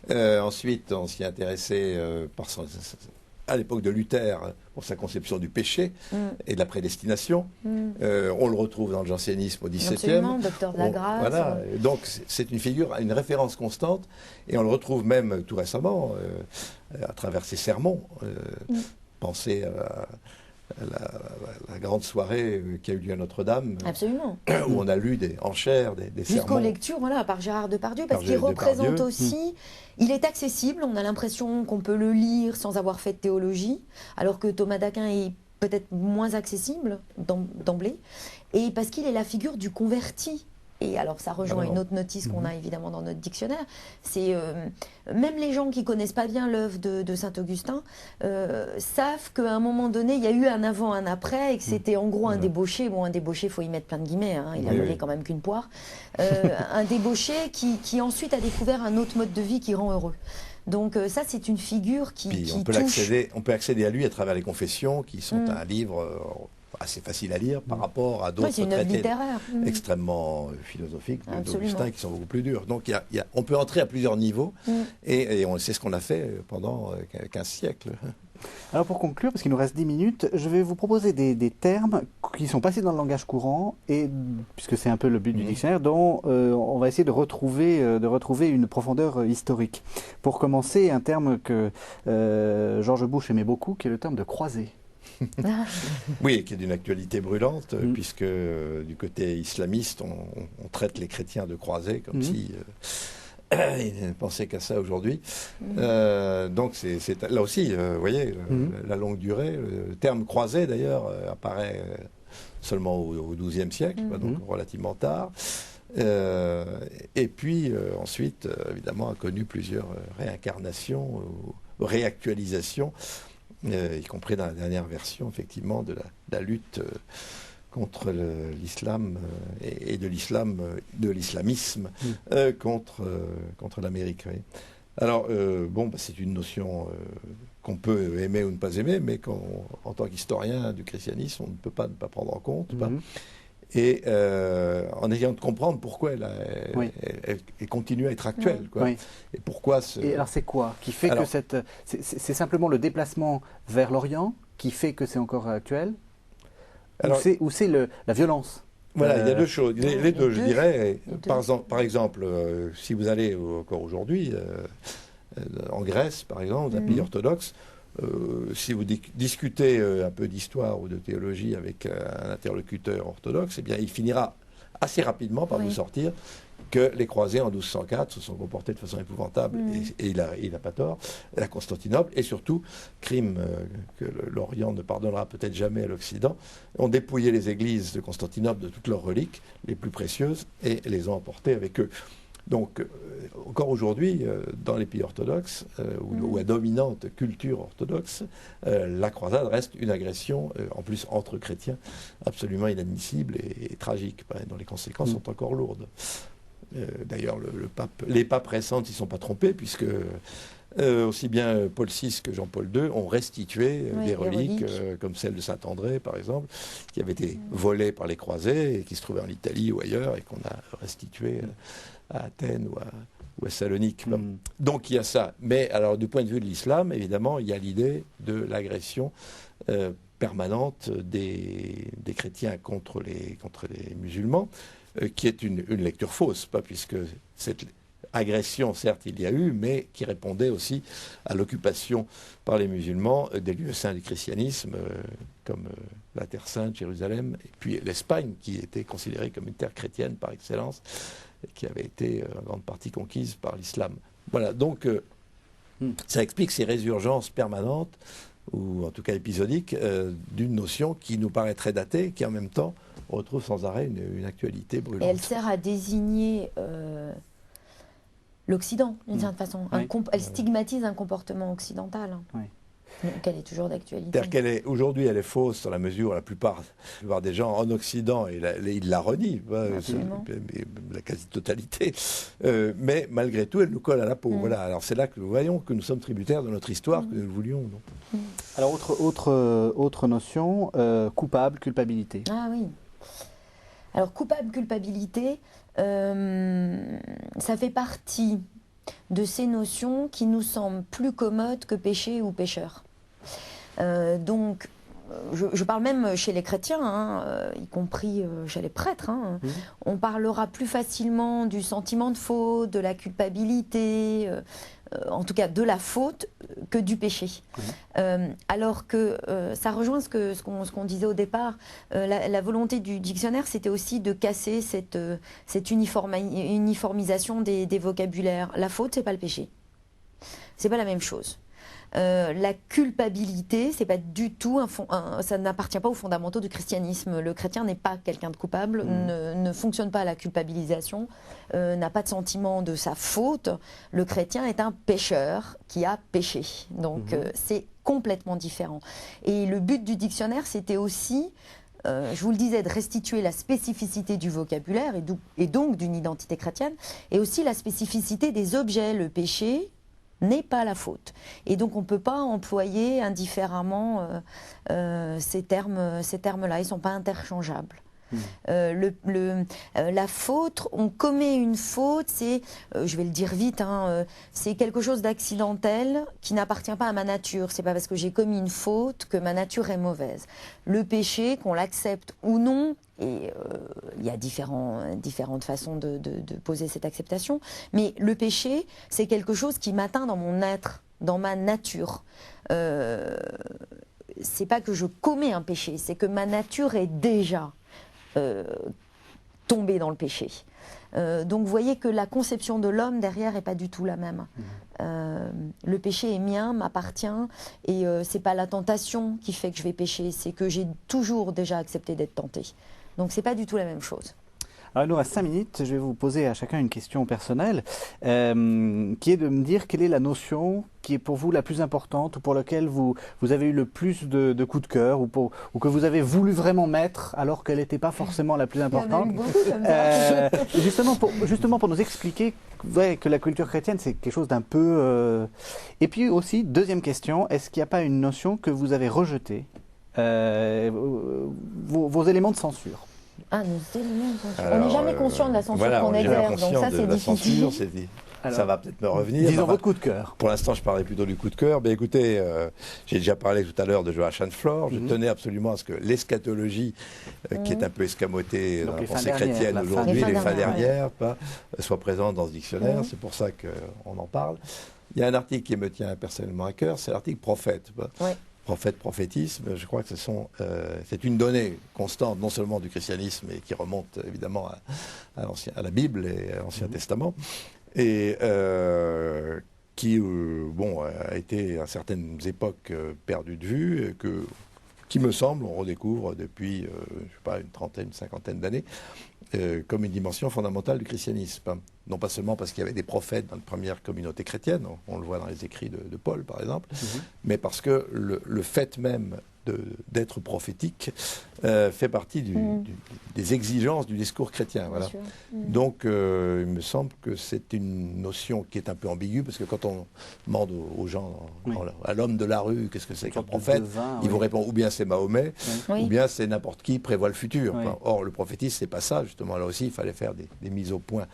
Ensuite, on s'y intéressait à l'époque de Luther pour sa conception du péché et de la prédestination. On le retrouve dans le jansénisme au XVIIe. Absolument, docteur de la grâce. Voilà. Donc c'est une figure, une référence constante, et on le retrouve même tout récemment à travers ses sermons. Pensez à la grande soirée qui a eu lieu à Notre-Dame. Absolument. Où on a lu en chair des sermons. Jusqu'aux lectures, voilà, par Gérard Depardieu, parce qu'il représente aussi... Il est accessible, on a l'impression qu'on peut le lire sans avoir fait de théologie, alors que Thomas d'Aquin est peut-être moins accessible d'emblée, et parce qu'il est la figure du converti. Et alors ça rejoint une autre notice qu'on a évidemment dans notre dictionnaire, c'est même les gens qui connaissent pas bien l'œuvre de Saint-Augustin savent qu'à un moment donné il y a eu un avant, un après, et que c'était en gros un débauché. Bon, un débauché, faut y mettre plein de guillemets, hein, il a volé quand même qu'une poire. Un débauché qui ensuite a découvert un autre mode de vie qui rend heureux. Donc ça, c'est une figure qui on peut accéder à lui à travers les Confessions, qui sont un livre assez facile à lire par rapport à d'autres traités extrêmement philosophiques d'Augustin qui sont beaucoup plus durs. Donc on peut entrer à plusieurs niveaux et c'est ce qu'on a fait pendant 15 siècles. Alors pour conclure, parce qu'il nous reste 10 minutes, je vais vous proposer des termes qui sont passés dans le langage courant, et puisque c'est un peu le but du dictionnaire, dont on va essayer de retrouver une profondeur historique. Pour commencer, un terme que George Bush aimait beaucoup, qui est le terme de croisée. Oui, qui est d'une actualité brûlante, puisque du côté islamiste, on traite les chrétiens de croisés, comme si ils ne pensaient qu'à ça aujourd'hui. Donc c'est là aussi, vous voyez, la longue durée. Le terme croisé, d'ailleurs, apparaît seulement au XIIe siècle, donc relativement tard. Et puis ensuite, évidemment, a connu plusieurs réincarnations, réactualisations, y compris dans la dernière version, effectivement, de la lutte contre l'islam et de l'islamisme contre l'Amérique. Oui. Alors, c'est une notion qu'on peut aimer ou ne pas aimer, mais en tant qu'historien du christianisme, on ne peut pas ne pas prendre en compte. Et en essayant de comprendre pourquoi elle continue à être actuelle. Quoi. Et pourquoi Et alors c'est quoi qui fait que c'est simplement le déplacement vers l'Orient qui fait que c'est encore actuel, ou c'est la violence? Voilà, il y a deux choses. Les deux, je dirais. Par exemple, si vous allez encore aujourd'hui en Grèce, par exemple, dans un pays orthodoxe, si vous discutez un peu d'histoire ou de théologie avec un interlocuteur orthodoxe, eh bien, il finira assez rapidement par vous sortir que les croisés en 1204 se sont comportés de façon épouvantable, et il n'a pas tort, à Constantinople, et surtout, crime que l'Orient ne pardonnera peut-être jamais à l'Occident, ont dépouillé les églises de Constantinople de toutes leurs reliques les plus précieuses et les ont emportées avec eux. Donc, encore aujourd'hui, dans les pays orthodoxes, ou à dominante culture orthodoxe, la croisade reste une agression, en plus entre chrétiens, absolument inadmissible et tragique, dont les conséquences sont encore lourdes. D'ailleurs, les papes récents ne s'y sont pas trompés, puisque aussi bien Paul VI que Jean-Paul II ont restitué des reliques, comme celle de Saint-André, par exemple, qui avait été volée par les croisés et qui se trouvait en Italie ou ailleurs, et qu'on a restitué à Athènes ou à Salonique. Donc il y a ça. Mais alors, du point de vue de l'islam, évidemment, il y a l'idée de l'agression permanente des chrétiens contre les musulmans, qui est une lecture fausse, pas puisque cette agression, certes, il y a eu, mais qui répondait aussi à l'occupation par les musulmans des lieux saints du christianisme, comme la Terre Sainte, Jérusalem, et puis l'Espagne, qui était considérée comme une terre chrétienne par excellence, et qui avait été en grande partie conquise par l'islam. Voilà, donc ça explique ces résurgences permanentes, ou en tout cas épisodiques, d'une notion qui nous paraît très datée, qui en même temps retrouve sans arrêt une actualité brûlante. Et elle sert à désigner l'Occident, d'une certaine façon. Elle stigmatise un comportement occidental. Donc elle est toujours d'actualité. Aujourd'hui, elle est fausse dans la mesure où la plupart des gens en Occident, ils la renient, la quasi-totalité. Mais malgré tout, elle nous colle à la peau. Voilà. Alors c'est là que nous voyons que nous sommes tributaires de notre histoire, que nous le voulions ou non. Alors autre notion, coupable, culpabilité. Ah oui. Alors coupable, culpabilité, ça fait partie de ces notions qui nous semblent plus commodes que péché ou pécheur. Donc, je parle même chez les chrétiens, y compris chez les prêtres, on parlera plus facilement du sentiment de faute, de la culpabilité, en tout cas de la faute, que du péché. Alors que ça rejoint ce qu'on disait au départ, la volonté du dictionnaire, c'était aussi de casser cette uniformisation des vocabulaires. La faute, c'est pas le péché. C'est pas la même chose. La culpabilité, c'est pas du tout ça n'appartient pas aux fondamentaux du christianisme. Le chrétien n'est pas quelqu'un de coupable, ne fonctionne pas à la culpabilisation, n'a pas de sentiment de sa faute. Le chrétien est un pécheur qui a péché. Donc c'est complètement différent. Et le but du dictionnaire, c'était aussi, je vous le disais, de restituer la spécificité du vocabulaire et donc d'une identité chrétienne, et aussi la spécificité des objets. Le péché n'est pas la faute. Et donc on ne peut pas employer indifféremment ces termes-là, ils ne sont pas interchangeables. La faute, on commet une faute, c'est, je vais le dire vite, c'est quelque chose d'accidentel qui n'appartient pas à ma nature. C'est pas parce que j'ai commis une faute que ma nature est mauvaise. Le péché, qu'on l'accepte ou non, et il y a différentes façons de poser cette acceptation, mais le péché, c'est quelque chose qui m'atteint dans mon être, dans ma nature. C'est pas que je commets un péché, c'est que ma nature est déjà tombée dans le péché. Donc vous voyez que la conception de l'homme derrière n'est pas du tout la même. Le péché est mien, m'appartient, et c'est pas la tentation qui fait que je vais pécher, c'est que j'ai toujours déjà accepté d'être tenté. Donc c'est pas du tout la même chose. Alors, il nous reste 5 minutes. Je vais vous poser à chacun une question personnelle, qui est de me dire quelle est la notion qui est pour vous la plus importante, ou pour laquelle vous avez eu le plus de coups de cœur, ou que vous avez voulu vraiment mettre alors qu'elle n'était pas forcément la plus importante. Il y en a eu beaucoup comme ça. Justement pour nous expliquer que la culture chrétienne, c'est quelque chose d'un peu... Et puis aussi, deuxième question, est-ce qu'il n'y a pas une notion que vous avez rejetée, vos éléments de censure? Nos éléments de censure. On n'est jamais conscient de la censure qu'on exerce, donc ça c'est difficile. Ça va peut-être me revenir. Disons votre coup de cœur. Pour l'instant, je parlais plutôt du coup de cœur. Mais écoutez, j'ai déjà parlé tout à l'heure de Joachim Flor. Je tenais absolument à ce que l'eschatologie, qui est un peu escamotée dans la pensée chrétienne aujourd'hui, les fins dernières, soit présente dans ce dictionnaire. C'est pour ça qu'on en parle. Il y a un article qui me tient personnellement à cœur, c'est l'article prophète. Prophète, prophétisme, je crois que c'est une donnée constante, non seulement du christianisme, et qui remonte évidemment à la Bible et à l'Ancien Testament, et qui a été à certaines époques perdue de vue, qui me semble, on redécouvre depuis, je sais pas, une trentaine, une cinquantaine d'années, comme une dimension fondamentale du christianisme. non pas seulement parce qu'il y avait des prophètes dans la première communauté chrétienne, on le voit dans les écrits de Paul par exemple, mais parce que le fait même d'être prophétique fait partie des exigences du discours chrétien. Voilà. Donc il me semble que c'est une notion qui est un peu ambiguë, parce que quand on demande aux gens, à l'homme de la rue, qu'est-ce que c'est qu'un prophète, ils vous répondent ou bien c'est Mahomet, ou bien c'est n'importe qui prévoit le futur. Enfin, or le prophétisme, c'est pas ça, justement. Là aussi, il fallait faire des mises au point.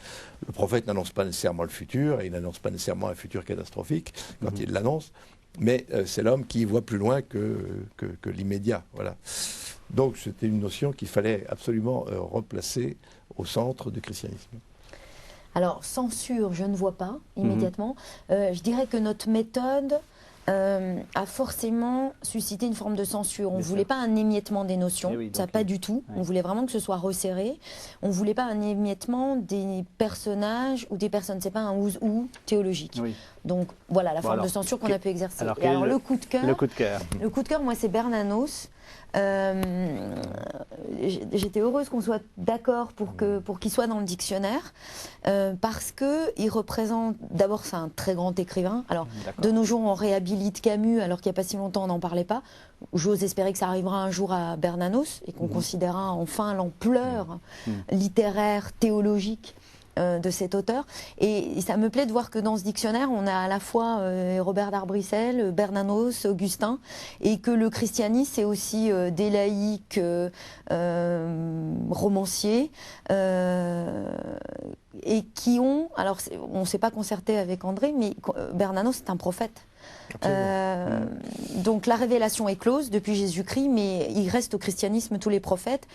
Le prophète n'annonce pas nécessairement le futur, et il n'annonce pas nécessairement un futur catastrophique quand il l'annonce. Mais c'est l'homme qui voit plus loin que l'immédiat. Voilà. Donc c'était une notion qu'il fallait absolument replacer au centre du christianisme. Alors, censure, je ne vois pas immédiatement. Je dirais que notre méthode a forcément suscité une forme de censure. On ne voulait pas un émiettement des notions, ça pas du tout. On voulait vraiment que ce soit resserré. On ne voulait pas un émiettement des personnages ou des personnes. Ce n'est pas un ou théologique. Donc voilà la forme de censure qu'on a pu exercer. Alors le coup de cœur. Le coup de cœur, moi, c'est Bernanos. J'étais heureuse qu'on soit d'accord pour qu'il soit dans le dictionnaire, parce qu'il représente, d'abord c'est un très grand écrivain. Alors de nos jours on réhabilite Camus alors qu'il n'y a pas si longtemps on n'en parlait pas. J'ose espérer que ça arrivera un jour à Bernanos et qu'on considérera enfin l'ampleur littéraire, théologique de cet auteur. Et ça me plaît de voir que dans ce dictionnaire, on a à la fois Robert d'Arbrissel, Bernanos, Augustin, et que le christianisme, c'est aussi des laïcs romanciers, et qui ont... Alors, on ne s'est pas concerté avec André, mais Bernanos, c'est un prophète. Donc la révélation est close depuis Jésus-Christ, mais il reste au christianisme tous les prophètes.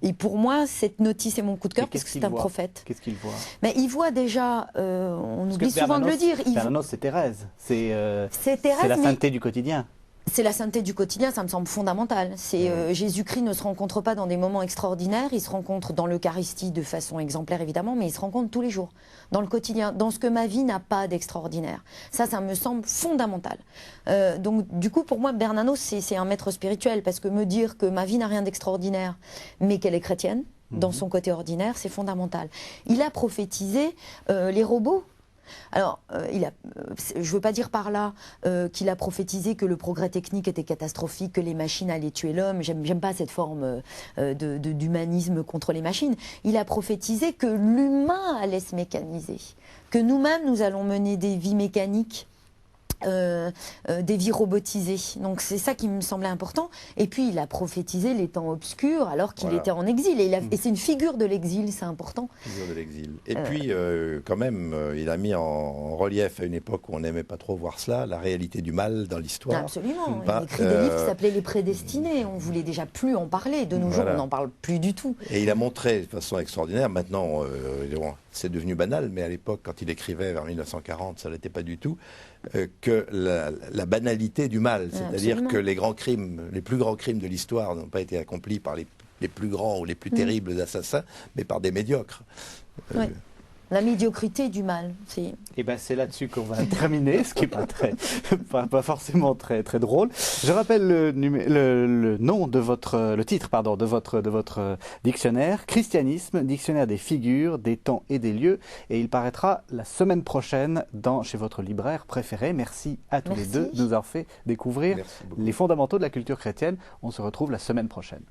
Et pour moi, cette notice est mon coup de cœur, parce que c'est un prophète. Qu'est-ce qu'il voit? Mais il voit déjà, on oublie souvent de le dire. Bernanos, c'est Thérèse. C'est Thérèse, la sainteté du quotidien. C'est la sainteté du quotidien, ça me semble fondamental. Jésus-Christ ne se rencontre pas dans des moments extraordinaires, il se rencontre dans l'Eucharistie de façon exemplaire évidemment, mais il se rencontre tous les jours, dans le quotidien, dans ce que ma vie n'a pas d'extraordinaire. Ça me semble fondamental. Donc du coup, pour moi, Bernanos, c'est un maître spirituel, parce que me dire que ma vie n'a rien d'extraordinaire, mais qu'elle est chrétienne, dans son côté ordinaire, c'est fondamental. Il a prophétisé les robots. Alors, je ne veux pas dire par là qu'il a prophétisé que le progrès technique était catastrophique, que les machines allaient tuer l'homme. J'aime pas cette forme d'humanisme contre les machines. Il a prophétisé que l'humain allait se mécaniser, que nous-mêmes, nous allons mener des vies mécaniques, des vies robotisées. Donc c'est ça qui me semblait important. Et puis il a prophétisé les temps obscurs alors qu'il était en exil. Et c'est une figure de l'exil, c'est important. Figure de l'exil. Et puis quand même, il a mis en relief à une époque où on n'aimait pas trop voir cela, la réalité du mal dans l'histoire. Absolument. Il a écrit des livres qui s'appelaient Les Prédestinés. On voulait déjà plus en parler. De nos jours, on n'en parle plus du tout. Et il a montré de façon extraordinaire. Maintenant, c'est devenu banal, mais à l'époque, quand il écrivait vers 1940, ça ne l'était pas du tout, que la banalité du mal, c'est-à-dire que les plus grands crimes de l'histoire n'ont pas été accomplis par les plus grands ou les plus terribles assassins, mais par des médiocres. La médiocrité du mal. Et ben c'est là-dessus qu'on va terminer, ce qui n'est pas forcément très drôle. Je rappelle le nom de le titre de votre dictionnaire, Christianisme, dictionnaire des figures, des temps et des lieux, et il paraîtra la semaine prochaine chez votre libraire préféré. Merci à tous les deux de nous avoir fait découvrir les fondamentaux de la culture chrétienne. On se retrouve la semaine prochaine.